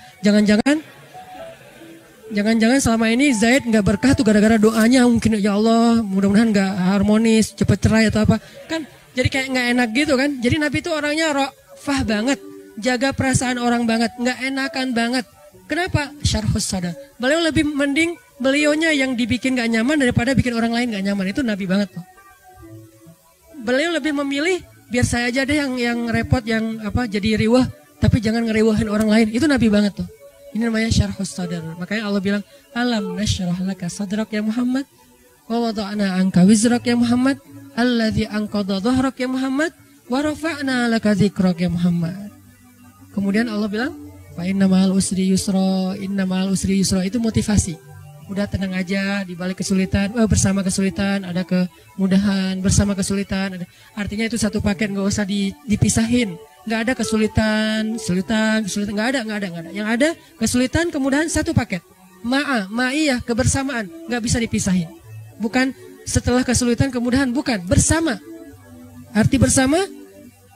Jangan-jangan selama ini Zaid gak berkah tuh gara-gara doanya, mungkin ya Allah mudah-mudahan gak harmonis, cepet cerai atau apa. Kan jadi kayak gak enak gitu kan. Jadi Nabi itu orangnya ra'fah banget, jaga perasaan orang banget, gak enakan banget. Kenapa? Syarhus sadar. Beliau lebih mending beliaunya yang dibikin gak nyaman daripada bikin orang lain gak nyaman. Itu Nabi banget tuh. Beliau lebih memilih biar saya aja deh yang repot, yang jadi riwah, tapi jangan ngeriwahin orang lain. Itu Nabi banget tuh. Ini namanya syarhus sadar. Makanya Allah bilang, alam nasyrah laka sadrak ya Muhammad, wa wada'na anka wizrak ya Muhammad, alladzi anqadha dhahrak ya Muhammad, wa rafa'na laka dzikrak ya Muhammad. Kemudian Allah bilang, fa inna ma'al usri yusra, inna ma'al usri yusra. Itu motivasi. Udah tenang aja di balik kesulitan, bersama kesulitan ada kemudahan, bersama kesulitan ada. Artinya itu satu paket, nggak usah dipisahin. Nggak ada kesulitan, nggak ada. Yang ada kesulitan, kemudahan satu paket. Ma'iyah, kebersamaan, nggak bisa dipisahin. Bukan setelah kesulitan kemudahan, bukan, bersama. Arti bersama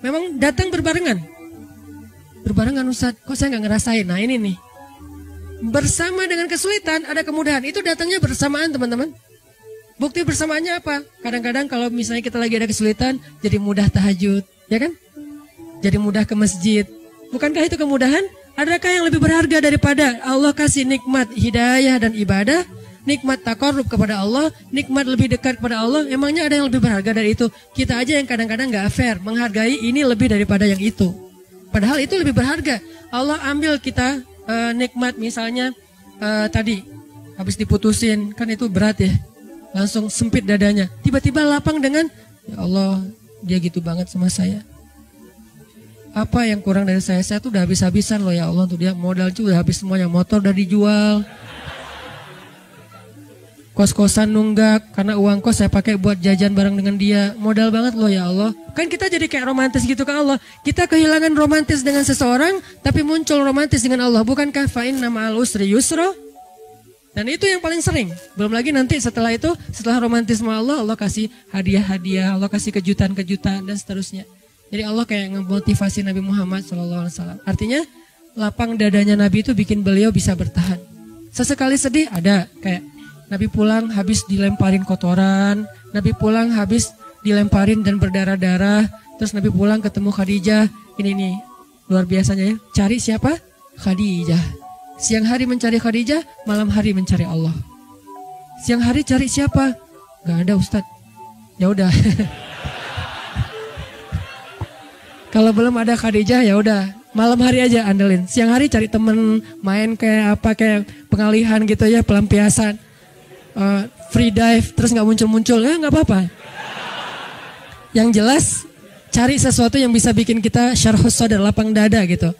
memang datang berbarengan. Berbarengan Ustaz, kok saya nggak ngerasain? Nah ini nih. Bersama dengan kesulitan ada kemudahan, itu datangnya bersamaan teman-teman. Bukti bersamaannya apa? Kadang-kadang kalau misalnya kita lagi ada kesulitan, jadi mudah tahajud, ya kan? Jadi mudah ke masjid. Bukankah itu kemudahan? Adakah yang lebih berharga daripada Allah kasih nikmat hidayah dan ibadah, nikmat taqarrub kepada Allah, nikmat lebih dekat kepada Allah? Emangnya ada yang lebih berharga dari itu? Kita aja yang kadang-kadang gak fair, menghargai ini lebih daripada yang itu. Padahal itu lebih berharga. Allah ambil kita nikmat misalnya tadi habis diputusin, kan itu berat ya. Langsung sempit dadanya. Tiba-tiba lapang dengan, ya Allah dia gitu banget sama saya. Apa yang kurang dari saya tuh udah habis-habisan loh ya Allah. Untuk dia modal juga udah habis semuanya. Motor udah dijual. Kos-kosan nunggak. Karena uang kos saya pakai buat jajan bareng dengan dia. Modal banget loh ya Allah. Kan kita jadi kayak romantis gitu ke Allah. Kita kehilangan romantis dengan seseorang, tapi muncul romantis dengan Allah. Bukankah fa inna ma'al usri yusra? Dan itu yang paling sering. Belum lagi nanti setelah itu, setelah romantisme Allah, Allah kasih hadiah-hadiah, Allah kasih kejutan-kejutan dan seterusnya. Jadi Allah kayak ngemotivasi Nabi Muhammad SAW. Artinya lapang dadanya Nabi itu bikin beliau bisa bertahan. Sesekali sedih ada, kayak Nabi pulang habis dilemparin kotoran, Nabi pulang habis dilemparin dan berdarah-darah. Terus Nabi pulang ketemu Khadijah. Ini nih luar biasanya ya. Cari siapa? Khadijah. Siang hari mencari Khadijah, malam hari mencari Allah. Siang hari cari siapa? Gak ada Ustadz. Ya udah. Kalau belum ada Khadijah ya udah. Malam hari aja andelin. Siang hari cari temen main kayak apa kayak pengalihan gitu ya, pelampiasan, free dive terus nggak muncul-muncul ya nggak apa-apa. Yang jelas cari sesuatu yang bisa bikin kita syarhus sadar, lapang dada gitu.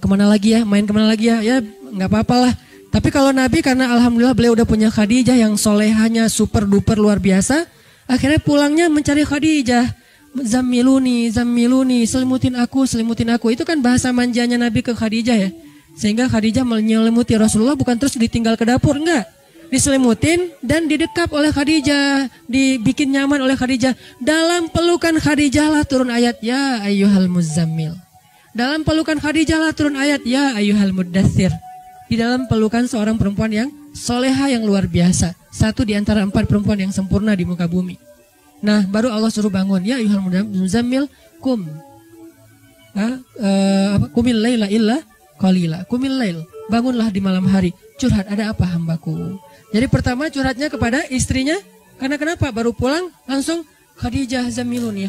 Kemana lagi ya? Main kemana lagi ya? Ya nggak apa-apa lah. Tapi kalau Nabi karena alhamdulillah beliau udah punya Khadijah yang solehanya super duper luar biasa, akhirnya pulangnya mencari Khadijah. Zammiluni, selimutin aku. Itu kan bahasa manjanya Nabi ke Khadijah ya. Sehingga Khadijah menyelimuti Rasulullah bukan terus ditinggal ke dapur, enggak. Diselimutin dan didekap oleh Khadijah, dibikin nyaman oleh Khadijah. Dalam pelukan Khadijah lah turun ayat ya ayyuhal muzammil. Dalam pelukan Khadijah lah turun ayat ya ayyuhal muddatsir. Di dalam pelukan seorang perempuan yang soleha yang luar biasa. Satu di antara 4 perempuan yang sempurna di muka bumi. Nah, baru Allah suruh bangun. Ya ayyuhal muzammil kum. Kumil laila illa qalila. Kumil lail. Bangunlah di malam hari. Curhat, ada apa hambaku? Jadi pertama curhatnya kepada istrinya. Karena kenapa? Baru pulang langsung Khadijah zammiluni.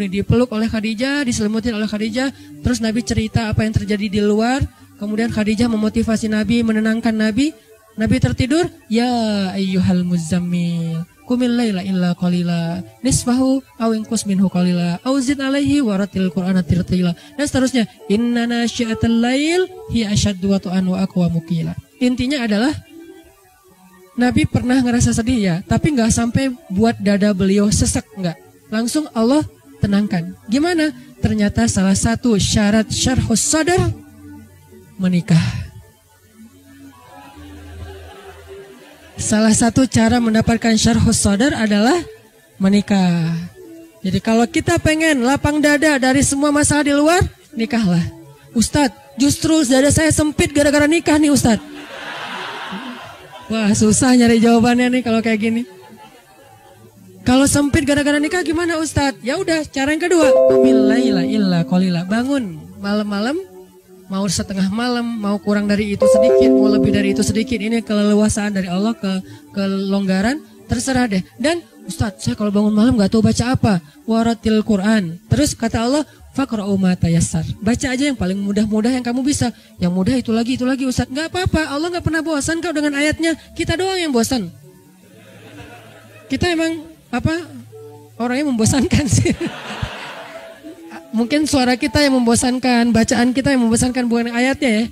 Dipeluk oleh Khadijah, diselimutin oleh Khadijah. Terus Nabi cerita apa yang terjadi di luar. Kemudian Khadijah memotivasi Nabi, menenangkan Nabi. Nabi tertidur. Ya ayyuhal muzammil. Kumil laila illa qalila nisfahu aw inqus minhu qalila aw zid alaihi waratil qur'ana tirtila dan seterusnya. Inna nasyi'atal lail hiya ashaddu wat'an wa aqwamu qila. Intinya adalah Nabi pernah ngerasa sedih ya, tapi nggak sampai buat dada beliau sesek, nggak. Langsung Allah tenangkan. Gimana? Ternyata salah satu syarat syarhus sadar menikah. Salah satu cara mendapatkan syarhus sadar adalah menikah. Jadi kalau kita pengen lapang dada dari semua masalah di luar, nikahlah. Ustadz, justru dada saya sempit gara-gara nikah nih Ustadz. Wah, susah nyari jawabannya nih kalau kayak gini. Kalau sempit gara-gara nikah gimana Ustadz? Ya udah, cara yang kedua, qumil laila illa qalila. Bangun malam-malam. Mau setengah malam, mau kurang dari itu sedikit, mau lebih dari itu sedikit. Ini keleluasaan dari Allah, kelonggaran, terserah deh. Dan Ustadz, saya kalau bangun malam gak tahu baca apa. Waratil Quran. Terus kata Allah, faqra'u ma tayassar. Baca aja yang paling mudah-mudah yang kamu bisa. Yang mudah itu lagi Ustadz. Gak apa-apa, Allah gak pernah bosan kau dengan ayatnya. Kita doang yang bosan. Kita emang orangnya membosankan sih. Mungkin suara kita yang membosankan, bacaan kita yang membosankan, bukan ayatnya ya.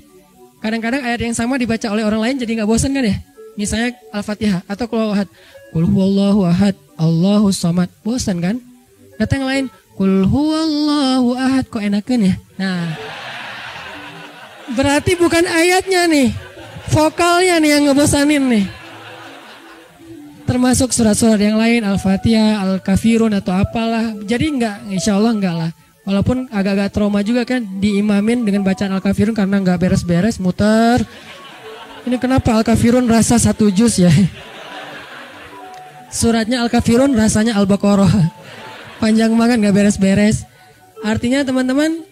Kadang-kadang ayat yang sama dibaca oleh orang lain jadi gak bosan kan ya. Misalnya Al-Fatihah atau Qul huwallahu ahad, Allahus samad. Bosan kan? Datang yang lain, Qul huwallahu ahad, kok enakan ya? Nah, berarti bukan ayatnya nih, vokalnya nih yang ngebosanin nih. Termasuk surat-surat yang lain, Al-Fatihah, Al-Kafirun atau apalah. Jadi insya Allah enggak lah. Walaupun agak-agak trauma juga kan diimamin dengan bacaan Al-Kafirun karena nggak beres-beres, muter. Ini kenapa Al-Kafirun rasa 1 juz ya? Suratnya Al-Kafirun rasanya Al-Baqarah. Panjang banget nggak beres-beres. Artinya teman-teman,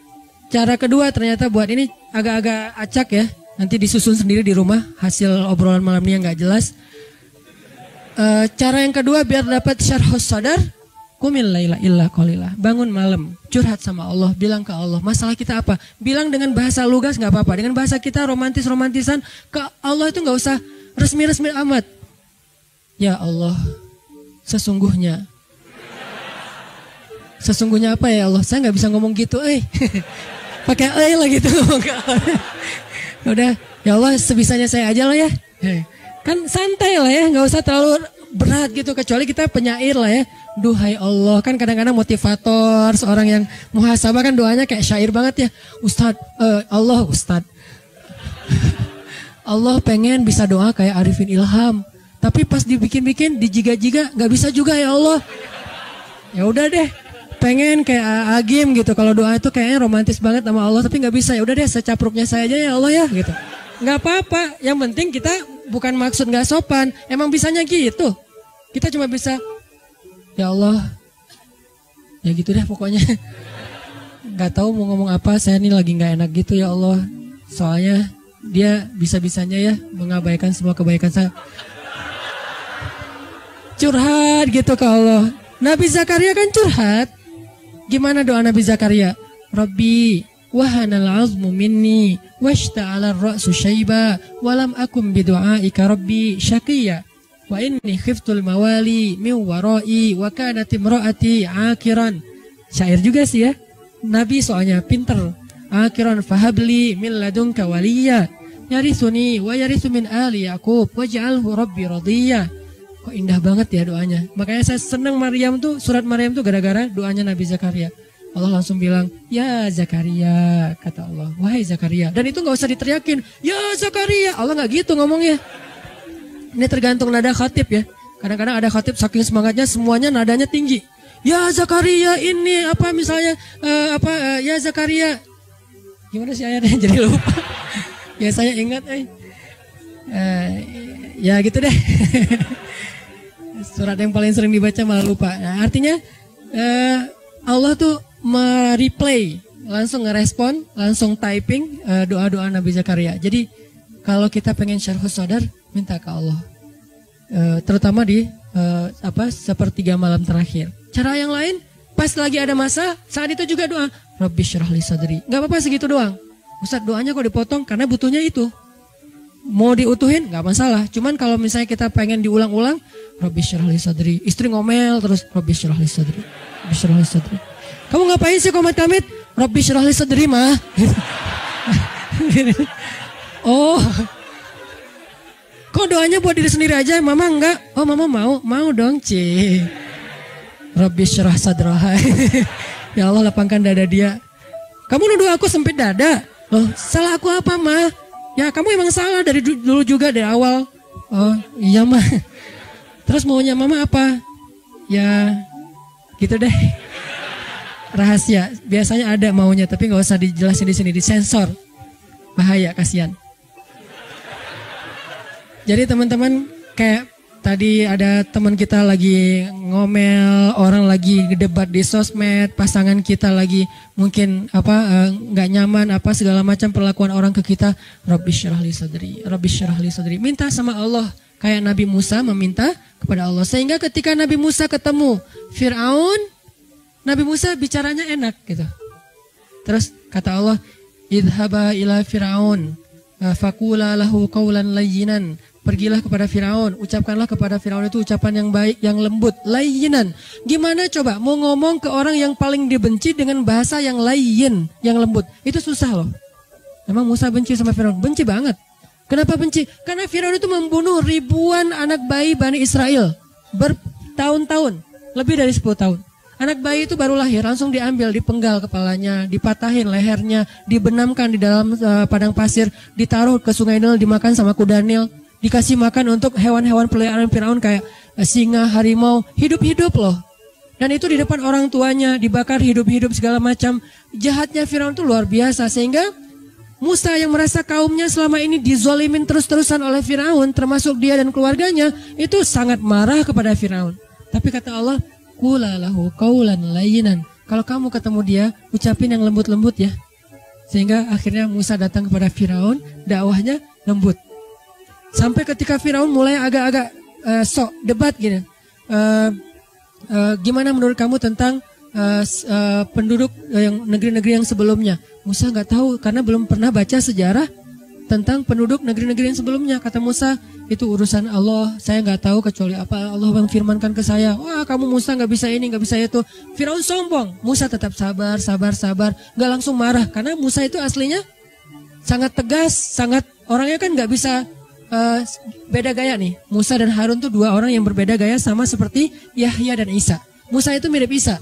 cara kedua ternyata buat ini agak-agak acak ya. Nanti disusun sendiri di rumah hasil obrolan malam ini yang nggak jelas. Cara yang kedua biar dapat syarhus sadar. Qumil laila illa qalila. Bangun malam, curhat sama Allah, bilang ke Allah, masalah kita apa? Bilang dengan bahasa lugas nggak apa-apa, dengan bahasa kita romantisan ke Allah itu nggak usah resmi amat. Ya Allah, sesungguhnya apa ya Allah? Saya nggak bisa ngomong gitu, pakai lah gitu ngomong ke Allah. Udah, ya Allah sebisanya saya aja lah ya. Kan santai lah ya, nggak usah terlalu berat gitu, kecuali kita penyair lah ya. Duhai Allah, kan kadang-kadang motivator, seorang yang muhasabah kan doanya kayak syair banget ya. Ustadz. Allah pengen bisa doa kayak Arifin Ilham. Tapi pas dibikin-bikin, dijiga-jiga, gak bisa juga ya Allah. Ya udah deh, pengen kayak Agim gitu. Kalau doa itu kayaknya romantis banget sama Allah, tapi gak bisa. Ya udah deh, secapruknya saya aja ya Allah ya gitu. Gak apa-apa, yang penting kita bukan maksud nggak sopan, emang bisanya gitu. Kita cuma bisa, ya Allah, ya gitu deh pokoknya. Nggak tahu mau ngomong apa, saya ini lagi nggak enak gitu ya Allah. Soalnya dia bisa-bisanya ya mengabaikan semua kebaikan saya. Curhat gitu ke Allah. Nabi Zakaria kan curhat. Gimana doa Nabi Zakaria? Rabbi wahanal azmu minni washta'ala ar-ra'su syaiba walam akum bidu'aika rabbi syaqiyya wa inni khiftul mawali min wara'i wa kanat imra'ati akiran. Syair juga sih ya. Nabi soalnya pinter. Akiran fahabli min ladunka waliyya yarithuni wa yarithu min ali Yaqub waj'alhu rabbi radiyya. Kok indah banget ya doanya. Makanya saya senang surat Maryam tuh gara-gara doanya Nabi Zakaria. Allah langsung bilang, ya Zakaria, kata Allah, wahai Zakaria. Dan itu gak usah diteriakin, ya Zakaria. Allah gak gitu ngomongnya. Ini tergantung nada khatib ya. Kadang-kadang ada khatib saking semangatnya semuanya nadanya tinggi. Ya Zakaria ini apa misalnya ya Zakaria. Gimana sih ayatnya jadi lupa. Ya saya ingat ya gitu deh. Surat yang paling sering dibaca malah lupa. Nah, artinya Allah tuh mereplay, langsung ngerespon, langsung typing doa-doa Nabi Zakaria. Jadi kalau kita pengen syarhus sadar, minta ke Allah. Terutama di sepertiga malam terakhir. Cara yang lain, pas lagi ada masa, saat itu juga doa. Rabbi syrah li sadri. Gak apa-apa segitu doang. Ustaz doanya kok dipotong karena butuhnya itu. Mau diutuhin gak masalah. Cuman kalau misalnya kita pengen diulang-ulang, Rabbi syrah li sadri. Istri ngomel terus, Rabbi syrah li sadri. Rabbi syrah li sadri. Kamu ngapain sih komat kamit? Rabbi syrah li sadri mah. Oh. Kok doanya buat diri sendiri aja, mama enggak? Oh mama mau dong Ci. Rabbi syrah sadraha. Ya Allah lapangkan dada dia. Kamu nuduh aku sempit dada? Loh salah aku apa mah? Ya kamu emang salah dari dulu juga dari awal. Oh iya mah. Terus maunya mama apa? Ya gitu deh. Rahasia. Biasanya ada maunya tapi gak usah dijelasin di sini, disensor. Bahaya kasihan. Jadi teman-teman kayak tadi ada teman kita lagi ngomel, orang lagi debat di sosmed, pasangan kita lagi mungkin nggak nyaman segala macam perlakuan orang ke kita. Rabbi syrah li sadri, Rabbi syrah li sadri. Minta sama Allah kayak Nabi Musa meminta kepada Allah. Sehingga ketika Nabi Musa ketemu Fir'aun, Nabi Musa bicaranya enak gitu. Terus kata Allah, idhaba ila Fir'aun faqula lahu qawlan layyinan. Pergilah kepada Firaun, ucapkanlah kepada Firaun itu ucapan yang baik, yang lembut, layyinan. Gimana coba mau ngomong ke orang yang paling dibenci dengan bahasa yang layyin, yang lembut. Itu susah loh. Memang Musa benci sama Firaun, benci banget. Kenapa benci? Karena Firaun itu membunuh ribuan anak bayi Bani Israel bertahun-tahun, lebih dari 10 tahun. Anak bayi itu baru lahir, langsung diambil, dipenggal kepalanya, dipatahin lehernya, dibenamkan di dalam padang pasir, ditaruh ke Sungai Nil, dimakan sama kuda Nil. Dikasih makan untuk hewan-hewan peliharaan Firaun kayak singa, harimau, hidup-hidup loh. Dan itu di depan orang tuanya, dibakar hidup-hidup segala macam. Jahatnya Firaun itu luar biasa sehingga Musa yang merasa kaumnya selama ini dizolimin terus-terusan oleh Firaun, termasuk dia dan keluarganya, itu sangat marah kepada Firaun. Tapi kata Allah, qula lahu qawlan layyinan. Kalau kamu ketemu dia, ucapin yang lembut-lembut ya. Sehingga akhirnya Musa datang kepada Firaun, dakwahnya lembut. Sampai ketika Firaun mulai agak-agak sok debat gini. Gimana menurut kamu tentang penduduk yang negeri-negeri yang sebelumnya? Musa nggak tahu karena belum pernah baca sejarah tentang penduduk negeri-negeri yang sebelumnya. Kata Musa, itu urusan Allah. Saya nggak tahu kecuali apa Allah yang firmankan ke saya. Wah kamu Musa nggak bisa ini, nggak bisa itu. Firaun sombong. Musa tetap sabar. Nggak langsung marah karena Musa itu aslinya sangat tegas, sangat orangnya kan nggak bisa. Beda gaya nih. Musa dan Harun tuh dua orang yang berbeda gaya, sama seperti Yahya dan Isa. Musa itu mirip Isa,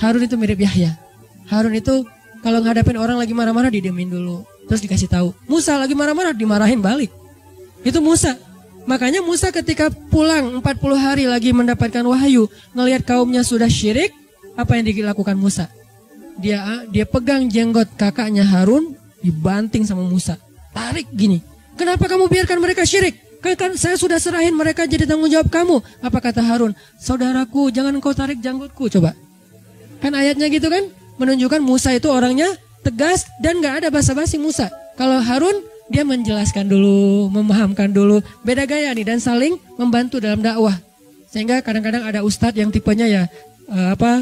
Harun itu mirip Yahya. Harun itu kalau ngadapin orang lagi marah-marah didiemin dulu, terus dikasih tahu. Musa lagi marah-marah dimarahin balik. Itu Musa. Makanya Musa ketika pulang 40 hari lagi mendapatkan wahyu, ngelihat kaumnya sudah syirik, apa yang dilakukan Musa? Dia pegang jenggot kakaknya Harun, dibanting sama Musa. Tarik gini. Kenapa kamu biarkan mereka syirik? Kan saya sudah serahin mereka jadi tanggung jawab kamu. Apa kata Harun? Saudaraku, jangan engkau tarik janggutku. Coba. Kan ayatnya gitu kan? Menunjukkan Musa itu orangnya tegas dan gak ada basa-basi Musa. Kalau Harun, dia menjelaskan dulu, memahamkan dulu. Beda gaya nih dan saling membantu dalam dakwah. Sehingga kadang-kadang ada ustadz yang tipenya ya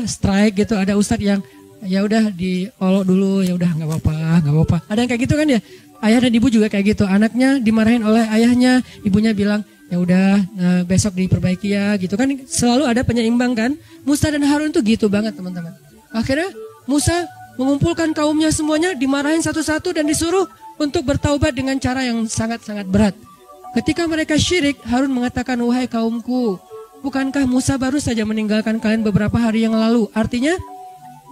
strike gitu. Ada ustadz yang ya udah diolok dulu, ya udah nggak apa-apa. Ada yang kayak gitu kan ya. Ayah dan ibu juga kayak gitu. Anaknya dimarahin oleh ayahnya, ibunya bilang ya udah besok diperbaiki ya gitu kan. Selalu ada penyeimbang kan. Musa dan Harun tuh gitu banget teman-teman. Akhirnya Musa mengumpulkan kaumnya semuanya, dimarahin satu-satu dan disuruh untuk bertaubat dengan cara yang sangat-sangat berat. Ketika mereka syirik, Harun mengatakan, wahai kaumku, bukankah Musa baru saja meninggalkan kalian beberapa hari yang lalu? Artinya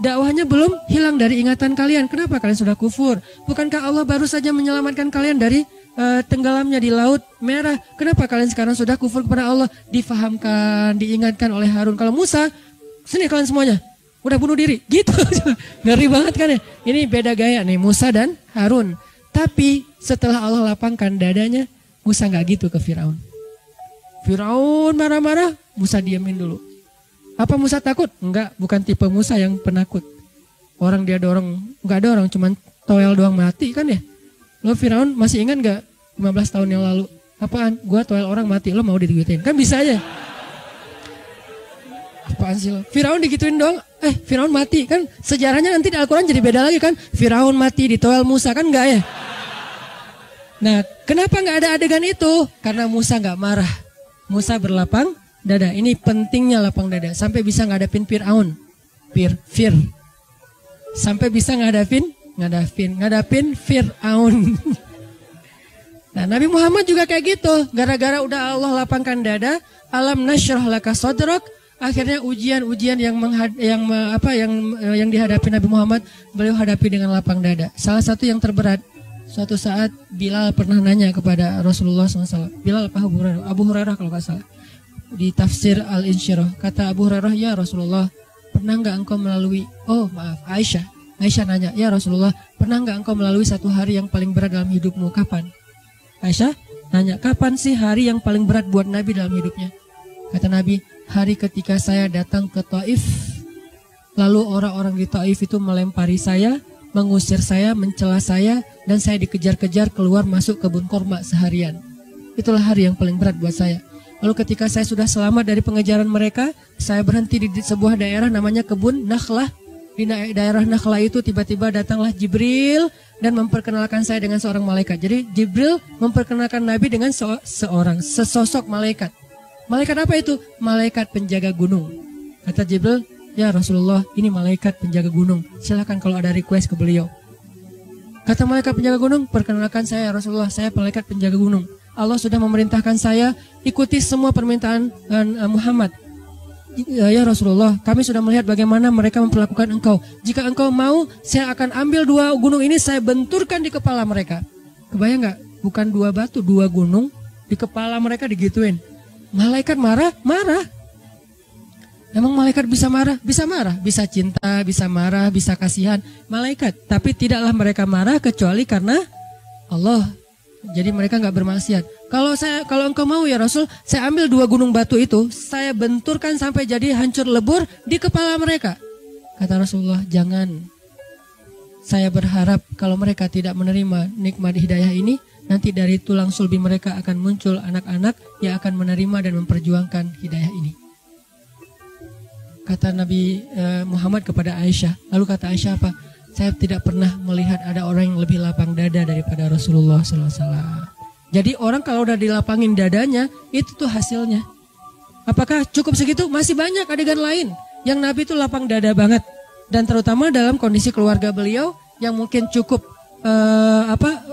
dakwahnya belum hilang dari ingatan kalian. Kenapa kalian sudah kufur? Bukankah Allah baru saja menyelamatkan kalian dari tenggelamnya di Laut Merah? Kenapa kalian sekarang sudah kufur kepada Allah? Difahamkan, diingatkan oleh Harun. Kalau Musa, sini kalian semuanya, udah bunuh diri. Gitu. Ngeri banget kan ya. Ini beda gaya nih Musa dan Harun. Tapi setelah Allah lapangkan dadanya, Musa gak gitu ke Firaun. Firaun marah-marah, Musa diamin dulu. Apa Musa takut? Enggak, bukan tipe Musa yang penakut. Orang dia dorong, enggak ada orang, cuman toel doang mati kan ya. Lo Firaun masih ingat enggak 15 tahun yang lalu? Apaan? Gua toel orang mati, lo mau digituin? Kan bisa aja. Apaan sih lo? Firaun digituin doang, Firaun mati kan. Sejarahnya nanti di Al-Quran jadi beda lagi kan. Firaun mati di toel Musa kan enggak ya? Nah, kenapa enggak ada adegan itu? Karena Musa enggak marah. Musa berlapang dada. Ini pentingnya lapang dada. Sampai bisa ngadapin Fir'aun. Fir. Sampai bisa ngadapin Fir'aun. Nah, Nabi Muhammad juga kayak gitu. Gara-gara udah Allah lapangkan dada, alam nasyrah laka sadrak, akhirnya ujian-ujian yang dihadapi Nabi Muhammad, beliau hadapi dengan lapang dada. Salah satu yang terberat, suatu saat Bilal pernah nanya kepada Rasulullah SAW. Bilal apa Abu Hurairah kalau nggak salah. Di tafsir Al-Insyirah, kata Abu Hurairah, ya Rasulullah, pernah nggak engkau melalui, Aisyah nanya, ya Rasulullah, pernah nggak engkau melalui satu hari yang paling berat dalam hidupmu? Kapan? Aisyah nanya, kapan sih hari yang paling berat buat Nabi dalam hidupnya? Kata Nabi, hari ketika saya datang ke Taif, lalu orang-orang di Taif itu melempari saya, mengusir saya, mencela saya, dan saya dikejar-kejar keluar masuk kebun korma seharian. Itulah hari yang paling berat buat saya. Lalu ketika saya sudah selamat dari pengejaran mereka, saya berhenti di sebuah daerah namanya kebun Nakhlah. Di daerah Nakhlah itu tiba-tiba datanglah Jibril dan memperkenalkan saya dengan seorang malaikat. Jadi Jibril memperkenalkan Nabi dengan sesosok malaikat. Malaikat apa itu? Malaikat penjaga gunung. Kata Jibril, ya Rasulullah, ini malaikat penjaga gunung. Silakan kalau ada request ke beliau. Kata malaikat penjaga gunung, perkenalkan saya Rasulullah, saya malaikat penjaga gunung. Allah sudah memerintahkan saya ikuti semua permintaan Muhammad. Ya Rasulullah, kami sudah melihat bagaimana mereka memperlakukan engkau. Jika engkau mau, saya akan ambil 2 gunung ini, saya benturkan di kepala mereka. Kebayang gak? Bukan 2 batu, 2 gunung di kepala mereka digituin. Malaikat marah. Emang malaikat bisa marah? Bisa marah, bisa cinta, bisa marah, bisa kasihan. Malaikat, tapi tidaklah mereka marah kecuali karena Allah. Jadi mereka nggak bermaksiat. Kalau engkau mau ya Rasul, saya ambil 2 gunung batu itu, saya benturkan sampai jadi hancur lebur di kepala mereka. Kata Rasulullah, jangan. Saya berharap kalau mereka tidak menerima nikmat hidayah ini, nanti dari tulang sulbi mereka akan muncul anak-anak yang akan menerima dan memperjuangkan hidayah ini. Kata Nabi Muhammad kepada Aisyah. Lalu kata Aisyah apa? Saya tidak pernah melihat ada orang yang lebih lapang dada daripada Rasulullah SAW. Jadi orang kalau udah dilapangin dadanya, itu tuh hasilnya. Apakah cukup segitu? Masih banyak adegan lain yang Nabi itu lapang dada banget. Dan terutama dalam kondisi keluarga beliau yang mungkin cukup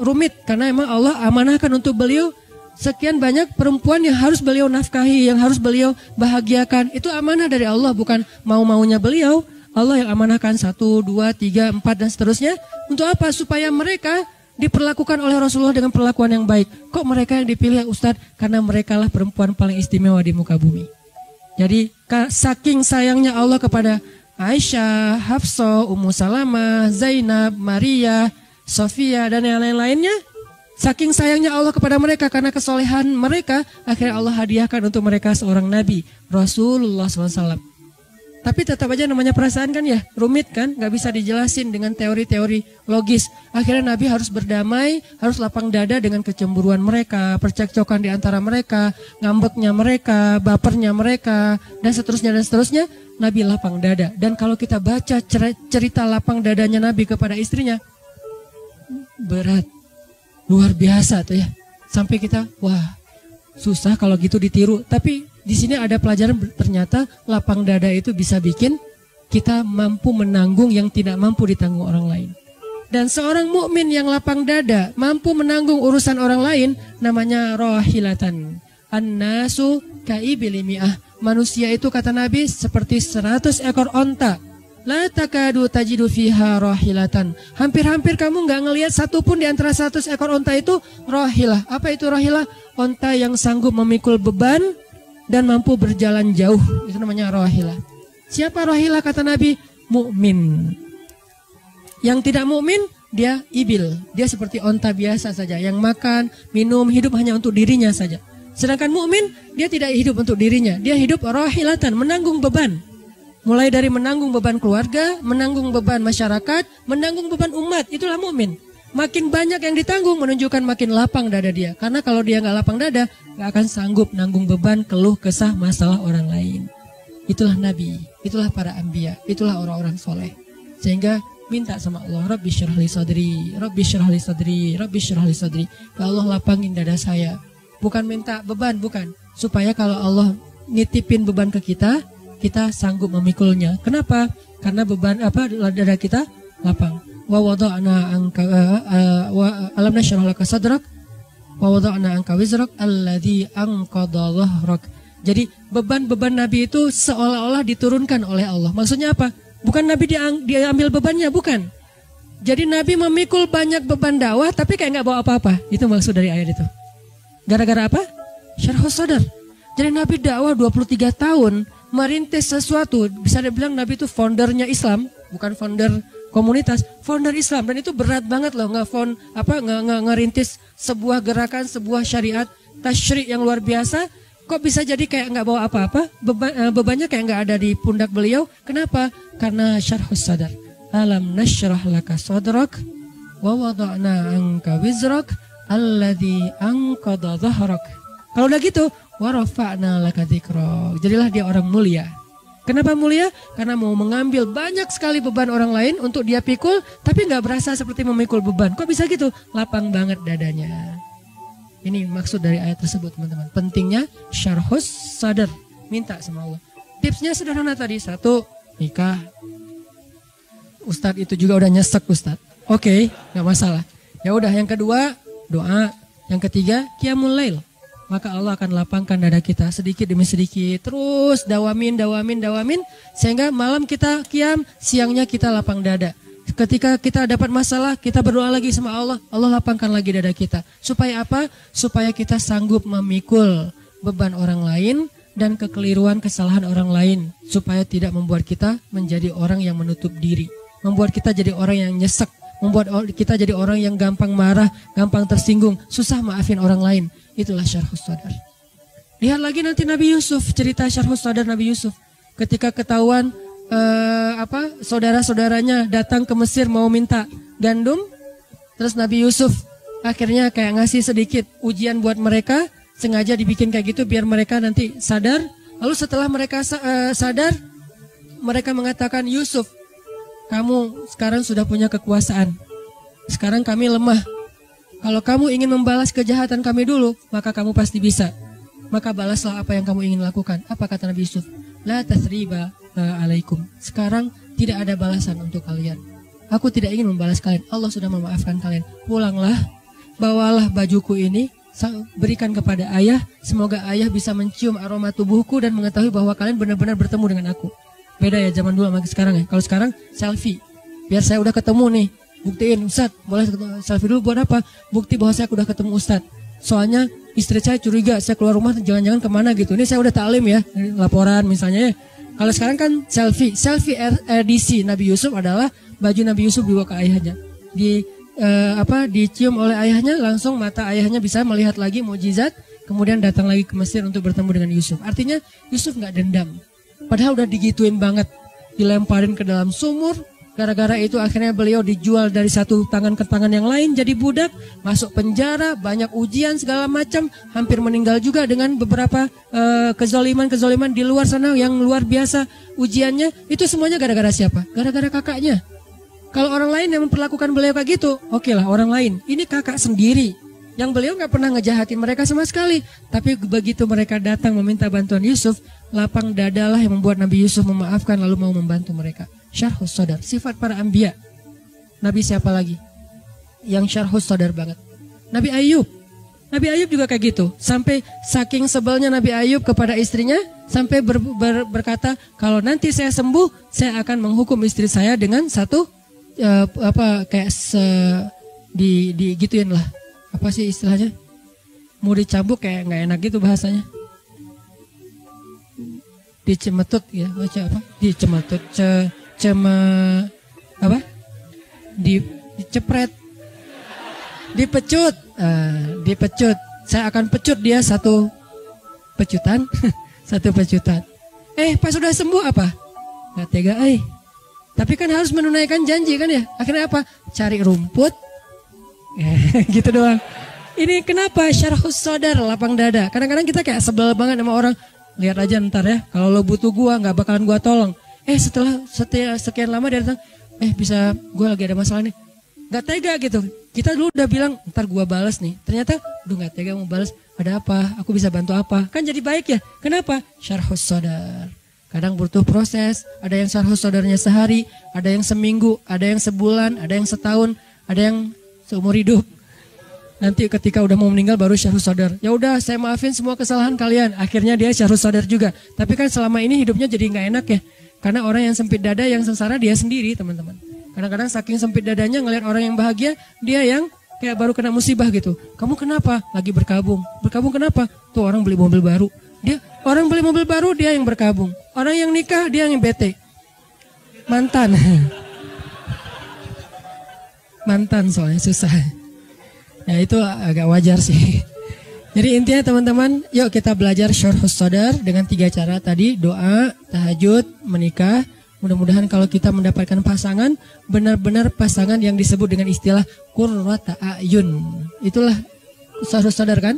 rumit. Karena emang Allah amanahkan untuk beliau sekian banyak perempuan yang harus beliau nafkahi, yang harus beliau bahagiakan. Itu amanah dari Allah, bukan mau-maunya beliau. Allah yang amanahkan 1, 2, 3, 4 dan seterusnya. Untuk apa? Supaya mereka diperlakukan oleh Rasulullah dengan perlakuan yang baik. Kok mereka yang dipilih Ustadz? Karena mereka lah perempuan paling istimewa di muka bumi. Jadi saking sayangnya Allah kepada Aisyah, Hafsah, Ummu Salamah, Zainab, Maria, Sofia dan yang lain-lainnya, Saking sayangnya Allah kepada mereka karena kesolehan mereka, akhirnya Allah hadiahkan untuk mereka seorang nabi, Rasulullah SAW. Tapi tetap aja namanya perasaan kan ya, rumit kan, gak bisa dijelasin dengan teori-teori logis. Akhirnya Nabi harus berdamai, harus lapang dada dengan kecemburuan mereka, percekcokan di antara mereka, ngambeknya mereka, bapernya mereka, dan seterusnya dan seterusnya. Nabi lapang dada. Dan kalau kita baca cerita lapang dadanya Nabi kepada istrinya, berat, luar biasa tuh ya. Sampai kita, wah susah kalau gitu ditiru. Tapi di sini ada pelajaran, ternyata lapang dada itu bisa bikin kita mampu menanggung yang tidak mampu ditanggung orang lain. Dan seorang mukmin yang lapang dada mampu menanggung urusan orang lain namanya rohilatan. An-nasu kaibil mi'ah. Manusia itu kata Nabi seperti 100 ekor onta. La takadu tajidu fiha rohilatan. Hampir-hampir kamu nggak ngelihat satupun di antara 100 ekor onta itu rohilah. Apa itu rohilah? Onta yang sanggup memikul beban dan mampu berjalan jauh, itu namanya rohilah. Siapa rohilah kata Nabi? Mukmin. Yang tidak mukmin dia ibil, dia seperti onta biasa saja, yang makan, minum, hidup hanya untuk dirinya saja. Sedangkan mukmin dia tidak hidup untuk dirinya, dia hidup rohilatan, menanggung beban. Mulai dari menanggung beban keluarga, menanggung beban masyarakat, menanggung beban umat, itulah mukmin. Makin banyak yang ditanggung menunjukkan makin lapang dada dia. Karena kalau dia nggak lapang dada, nggak akan sanggup nanggung beban, keluh, kesah, masalah orang lain. Itulah Nabi, itulah para anbiya, itulah orang-orang soleh. Sehingga minta sama Allah, Rabbi syrah li sadri, Rabbi syrah li sadri, Rabbi syrah li sadri. Ya Allah lapangin dada saya. Bukan minta beban, bukan. Supaya kalau Allah nitipin beban ke kita, kita sanggup memikulnya. Kenapa? Karena beban dada kita lapang. Wa wada'na anka alam nashrah laka sadrak wa wada'na anka wizrak alladzi anqadha dhahrak. Jadi beban-beban Nabi itu seolah-olah diturunkan oleh Allah. Maksudnya apa? Bukan Nabi diambil bebannya, bukan. Jadi Nabi memikul banyak beban dakwah tapi kayak nggak bawa apa-apa. Itu maksud dari ayat itu. Gara-gara apa? Syarhus sadar. Jadi Nabi dakwah 23 tahun merintis sesuatu. Bisa dibilang Nabi itu foundernya Islam, bukan founder komunitas, founder Islam. Dan itu berat banget loh, ngerintis sebuah gerakan, sebuah syariat tasyri' yang luar biasa. Kok bisa jadi kayak nggak bawa apa-apa? Bebannya kayak nggak ada di pundak beliau. Kenapa? Karena syarhus sadar. Alam nashrah laka sadrak wa wada'na anka wizrak alladzi anqadha dhahrak. Kalau udah gitu, wa rafa'na laka dzikrak. Jadilah dia orang mulia. Kenapa mulia? Karena mau mengambil banyak sekali beban orang lain untuk dia pikul, tapi nggak berasa seperti memikul beban. Kok bisa gitu? Lapang banget dadanya. Ini maksud dari ayat tersebut, teman-teman. Pentingnya syarhus sadar, minta sama Allah. Tipsnya sederhana tadi. 1, nikah. Ustadz itu juga udah nyesek Ustadz. Oke, nggak masalah. Ya udah, yang kedua doa, yang ketiga qiyamul lail. Maka Allah akan lapangkan dada kita sedikit demi sedikit. Terus dawamin. Sehingga malam kita qiyam, siangnya kita lapang dada. Ketika kita dapat masalah, kita berdoa lagi sama Allah. Allah lapangkan lagi dada kita. Supaya apa? Supaya kita sanggup memikul beban orang lain dan kekeliruan, kesalahan orang lain. Supaya tidak membuat kita menjadi orang yang menutup diri. Membuat kita jadi orang yang nyesek. Membuat kita jadi orang yang gampang marah, gampang tersinggung, susah maafin orang lain. Itulah syarhus sadar. Lihat lagi nanti Nabi Yusuf, cerita syarhus sadar Nabi Yusuf. Ketika ketahuan saudara-saudaranya datang ke Mesir mau minta gandum, terus Nabi Yusuf akhirnya kayak ngasih sedikit ujian buat mereka, sengaja dibikin kayak gitu biar mereka nanti sadar. Lalu setelah mereka sadar, mereka mengatakan, Yusuf, kamu sekarang sudah punya kekuasaan. Sekarang kami lemah. Kalau kamu ingin membalas kejahatan kami dulu, maka kamu pasti bisa. Maka balaslah apa yang kamu ingin lakukan. Apa kata Nabi Yusuf? La tathriba alaikum. Sekarang tidak ada balasan untuk kalian. Aku tidak ingin membalas kalian. Allah sudah memaafkan kalian. Pulanglah, bawalah bajuku ini, berikan kepada ayah. Semoga ayah bisa mencium aroma tubuhku dan mengetahui bahwa kalian benar-benar bertemu dengan aku. Beda ya zaman dulu sama sekarang ya. Kalau sekarang selfie. Biar saya udah ketemu nih. Buktiin, Ustadz, boleh selfie dulu buat apa? Bukti bahwa saya udah ketemu Ustadz. Soalnya istri saya curiga, saya keluar rumah jangan-jangan kemana gitu. Ini saya udah taklim ya, laporan misalnya. Kalau sekarang kan selfie edisi Nabi Yusuf adalah baju Nabi Yusuf dibawa ke ayahnya. dicium oleh ayahnya, langsung mata ayahnya bisa melihat lagi mukjizat, kemudian datang lagi ke Mesir untuk bertemu dengan Yusuf. Artinya Yusuf nggak dendam, padahal udah digituin banget, dilemparin ke dalam sumur. Gara-gara itu akhirnya beliau dijual dari satu tangan ke tangan yang lain, jadi budak, masuk penjara, banyak ujian segala macam, hampir meninggal juga dengan beberapa kezaliman di luar sana yang luar biasa ujiannya. Itu semuanya gara-gara siapa? Gara-gara kakaknya. Kalau orang lain yang memperlakukan beliau kayak gitu, oke lah orang lain. Ini kakak sendiri yang beliau nggak pernah ngejahatin mereka sama sekali. Tapi begitu mereka datang meminta bantuan Yusuf, lapang dadalah yang membuat Nabi Yusuf memaafkan lalu mau membantu mereka. Syarhus sodar, sifat para anbiya. Nabi siapa lagi yang syarhus sodar banget? Nabi Ayub. Nabi Ayub juga kayak gitu. Sampai saking sebelnya Nabi Ayub kepada istrinya, sampai berkata, kalau nanti saya sembuh, saya akan menghukum istri saya dengan satu digituin lah. Apa sih istilahnya? Mau dicambuk kayak nggak enak gitu bahasanya. Dicemetut ya, baca apa? Dicemetut, dicepret, dipecut, dipecut. Saya akan pecut dia satu pecutan, satu pecutan. Pas sudah sembuh apa? Nggak tega, Tapi kan harus menunaikan janji kan ya. Akhirnya apa? Cari rumput, gitu doang. Ini kenapa? Syarhus sodar, lapang dada. Kadang-kadang kita kayak sebel banget sama orang. Lihat aja ntar ya, kalau lo butuh gua nggak bakalan gua tolong. Setelah sekian lama dia datang, bisa gua lagi ada masalah nih. Nggak tega gitu. Kita dulu udah bilang ntar gua balas nih. Ternyata nggak tega mau balas. Ada apa? Aku bisa bantu apa? Kan jadi baik ya. Kenapa? Syarhus sodar. Kadang butuh proses. Ada yang syarhus sodarnya sehari, ada yang seminggu, ada yang sebulan, ada yang setahun, ada yang seumur hidup. Nanti ketika udah mau meninggal baru syarhus sodar. Ya udah saya maafin semua kesalahan kalian. Akhirnya dia syarhus sodar juga. Tapi kan selama ini hidupnya jadi nggak enak ya. Karena orang yang sempit dada yang sengsara dia sendiri teman-teman. Kadang-kadang saking sempit dadanya ngelihat orang yang bahagia, dia yang kayak baru kena musibah gitu. Kamu kenapa? Lagi berkabung. Berkabung kenapa? Tuh orang beli mobil baru. Orang beli mobil baru dia yang berkabung. Orang yang nikah dia yang bete. Mantan. Mantan soalnya susah. Ya itu agak wajar sih. Jadi intinya teman-teman, yuk kita belajar syarhus sodar dengan 3 cara tadi. Doa, tahajud, menikah. Mudah-mudahan kalau kita mendapatkan pasangan, benar-benar pasangan yang disebut dengan istilah qurrata a'yun. Itulah syarhus sodar kan?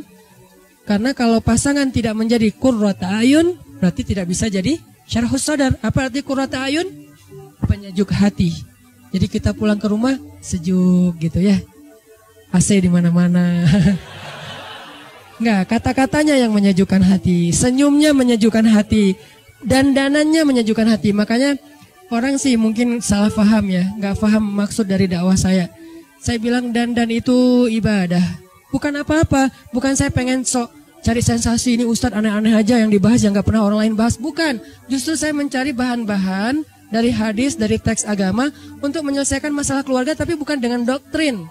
Karena kalau pasangan tidak menjadi qurrata a'yun, berarti tidak bisa jadi syarhus sodar. Apa arti qurrata a'yun? Penyejuk hati. Jadi kita pulang ke rumah sejuk gitu ya. AC di mana-mana. Enggak, kata-katanya yang menyejukkan hati, senyumnya menyejukkan hati, dandanannya menyejukkan hati. Makanya orang sih mungkin salah paham ya, enggak paham maksud dari dakwah saya. Saya bilang dandan itu ibadah. Bukan apa-apa, bukan saya pengen sok cari sensasi ini ustadz aneh-aneh aja yang dibahas yang enggak pernah orang lain bahas. Bukan, justru saya mencari bahan-bahan dari hadis, dari teks agama untuk menyelesaikan masalah keluarga tapi bukan dengan doktrin.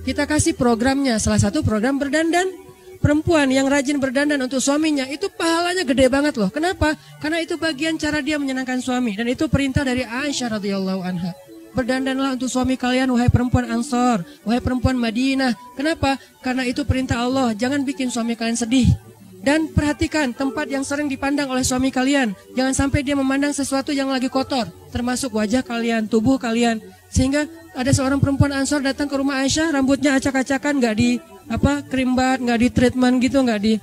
Kita kasih programnya, salah satu program berdandan. Perempuan yang rajin berdandan untuk suaminya itu pahalanya gede banget loh. Kenapa? Karena itu bagian cara dia menyenangkan suami. Dan itu perintah dari Aisyah radhiyallahu anha. Berdandanlah untuk suami kalian wahai perempuan Ansor, wahai perempuan Madinah. Kenapa? Karena itu perintah Allah. Jangan bikin suami kalian sedih. Dan perhatikan tempat yang sering dipandang oleh suami kalian. Jangan sampai dia memandang sesuatu yang lagi kotor. Termasuk wajah kalian, tubuh kalian. Sehingga ada seorang perempuan Ansor datang ke rumah Aisyah, rambutnya acak-acakan, nggak di kerimbat, nggak di treatment gitu, nggak di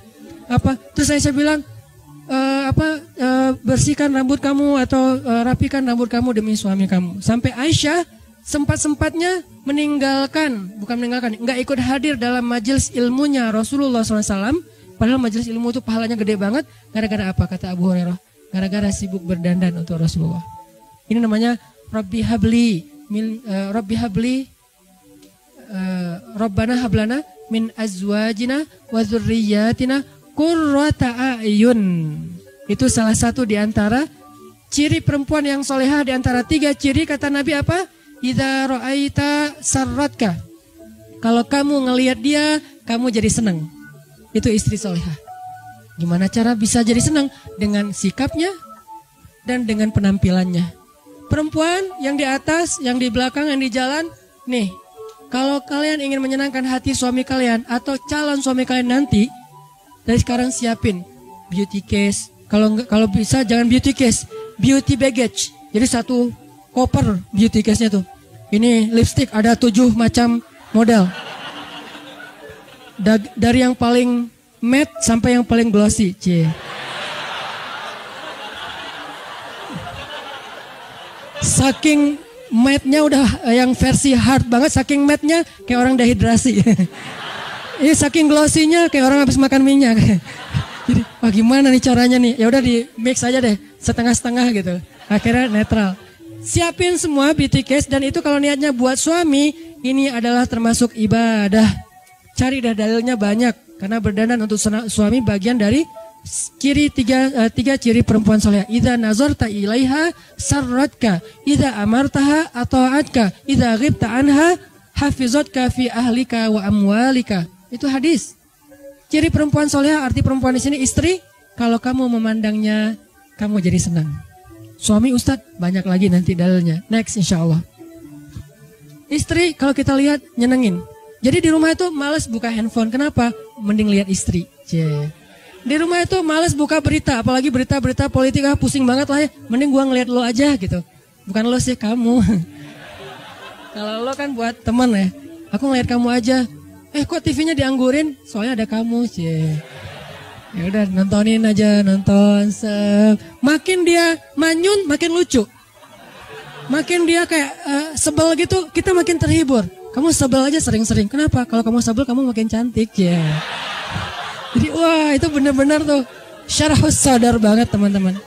Terus Aisyah bilang, bersihkan rambut kamu atau rapikan rambut kamu demi suami kamu. Sampai Aisyah sempat-sempatnya nggak ikut hadir dalam majelis ilmunya Rasulullah SAW. Padahal majelis ilmu itu pahalanya gede banget. Gara-gara apa? Kata Abu Hurairah. Gara-gara sibuk berdandan untuk Rasulullah. Ini namanya Rabbi habli Rabbana hablana min azwajina wa dzurriyyatina qurrata a'yun. Itu salah satu di antara ciri perempuan yang solehah, di antara 3 ciri kata Nabi apa? Idza ra'aita sarratka. Kalau kamu ngelihat dia, kamu jadi senang. Itu istri solehah. Gimana cara bisa jadi senang? Dengan sikapnya dan dengan penampilannya. Perempuan yang di atas, yang di belakang, yang di jalan, nih Kalau kalian ingin menyenangkan hati suami kalian atau calon suami kalian nanti, dari sekarang siapin beauty case. Kalau bisa jangan beauty case, beauty baggage. Jadi satu koper beauty case-nya tuh. Ini lipstick ada 7 macam model. Dari yang paling matte sampai yang paling glossy. Cie. Saking matte-nya udah yang versi hard banget, saking matte-nya kayak orang dehidrasi. Ini saking glossy-nya kayak orang habis makan minyak. Jadi, wah gimana nih caranya nih? Ya udah di mix aja deh, setengah-setengah gitu. Akhirnya netral. Siapin semua beauty case dan itu kalau niatnya buat suami, ini adalah termasuk ibadah. Cari dah dalilnya banyak karena berdandan untuk suami bagian dari ciri tiga ciri perempuan soleh. Idza nazarta ilaiha sarratka, idza amartaha ata'atka, idza ghibta anha hafizatka fi ahlika wa amwalika. Itu hadis. Ciri perempuan soleha, arti perempuan di sini istri. Kalau kamu memandangnya, kamu jadi senang. Suami Ustadz, banyak lagi nanti dalilnya. Next insya Allah. Istri kalau kita lihat nyenengin. Jadi di rumah itu males buka handphone. Kenapa? Mending lihat istri. Di rumah itu males buka berita. Apalagi berita-berita politik, pusing banget lah ya. Mending gua ngeliat lo aja gitu. Bukan lo sih, kamu. Kalau lo kan buat teman ya. Aku ngeliat kamu aja. Kok TV-nya dianggurin? Soalnya ada kamu, cie. Ya udah nontonin aja, nonton. Makin dia manyun, makin lucu. Makin dia kayak sebel gitu, kita makin terhibur. Kamu sebel aja sering-sering. Kenapa? Kalau kamu sebel, kamu makin cantik, ya. Jadi wah itu benar-benar tuh syarahus sadar banget teman-teman.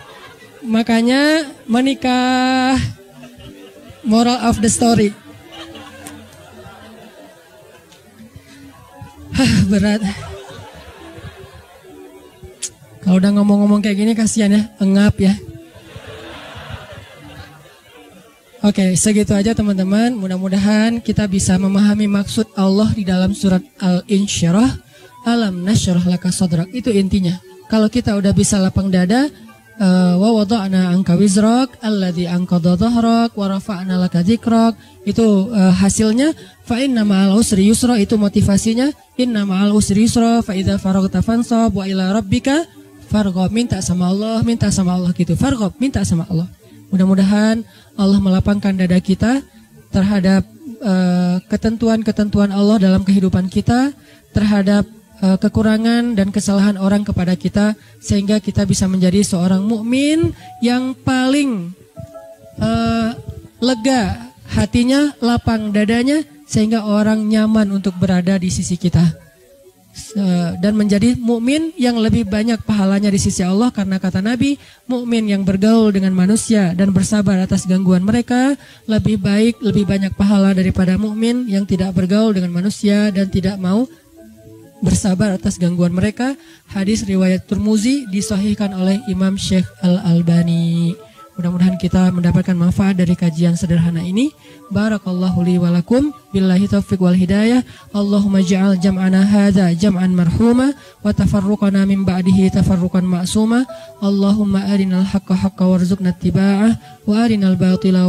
Makanya menikah, moral of the story. Berat. Kalau udah ngomong-ngomong kayak gini kasihan ya, engap ya. Oke, segitu aja teman-teman. Mudah-mudahan kita bisa memahami maksud Allah di dalam surat Al-Insyirah. Alam nasyrah laka sadrak. Itu intinya. Kalau kita udah bisa lapang dada, wa wada'na anka wizrak alladzi anqadha dhahrak wa rafa'na laka dzikrak. Itu hasilnya fa inna ma'al usri yusra, itu motivasinya. Inna ma'al usri yusra fa idza faraghta fansab wa ila rabbika farghab. Minta sama Allah gitu. Farghab, minta sama Allah. Mudah-mudahan Allah melapangkan dada kita terhadap ketentuan-ketentuan Allah dalam kehidupan kita, terhadap kekurangan dan kesalahan orang kepada kita, sehingga kita bisa menjadi seorang mukmin yang paling lega hatinya, lapang dadanya, sehingga orang nyaman untuk berada di sisi kita. Dan menjadi mukmin yang lebih banyak pahalanya di sisi Allah, karena kata Nabi, mukmin yang bergaul dengan manusia dan bersabar atas gangguan mereka lebih baik, lebih banyak pahala daripada mukmin yang tidak bergaul dengan manusia dan tidak mau bersabar atas gangguan mereka. Hadis riwayat Tirmizi, disahihkan oleh Imam Syekh Al-Albani. Mudah-mudahan kita mendapatkan manfaat dari kajian sederhana ini. Barakallahu li wa lakum, billahi taufiq wal hidayah. Allahumma ja'al jam'ana hadza jam'an marhuma wa tafarruqana min ba'dihi tafarruqan ma'suma. Allahumma arinal haqqa haqqa warzuqna ittiba'ah wa arinal batila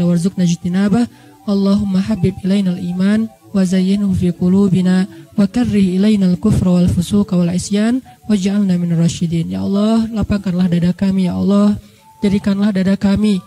warzuqna ijtinabah. Allahumma habib ilainal iman wa zayyinhu fi qulubina wa karrih ilainal kufra wal fusuqa wal isyan waj'alna minir rasyidin. Ya Allah, lapangkanlah dada kami ya Allah. Jadikanlah dada kami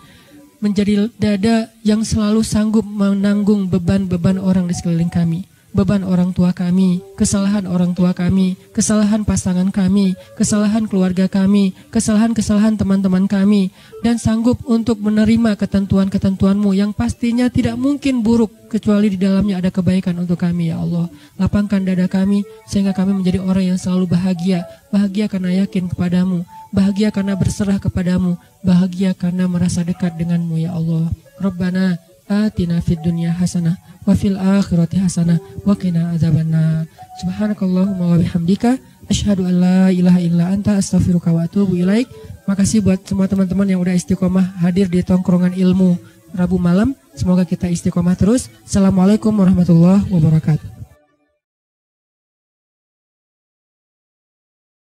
menjadi dada yang selalu sanggup menanggung beban-beban orang di sekeliling kami. Beban orang tua kami, kesalahan orang tua kami, kesalahan pasangan kami, kesalahan keluarga kami, kesalahan-kesalahan teman-teman kami. Dan sanggup untuk menerima ketentuan-ketentuan-Mu yang pastinya tidak mungkin buruk, kecuali di dalamnya ada kebaikan untuk kami ya Allah. Lapangkan dada kami sehingga kami menjadi orang yang selalu bahagia. Bahagia karena yakin kepadamu, bahagia karena berserah kepadamu, bahagia karena merasa dekat denganmu ya Allah. Rabbana atina fid dunya hasanah wa fil akhirati hasanah wa qina adzabannar. Subhanakallahumma wa bihamdika asyhadu an la ilaha illa anta astaghfiruka wa atubu ilaik. Makasih buat semua teman-teman yang udah istiqomah hadir di tongkrongan ilmu Rabu malam. Semoga kita istiqomah terus. Assalamualaikum warahmatullahi wabarakatuh.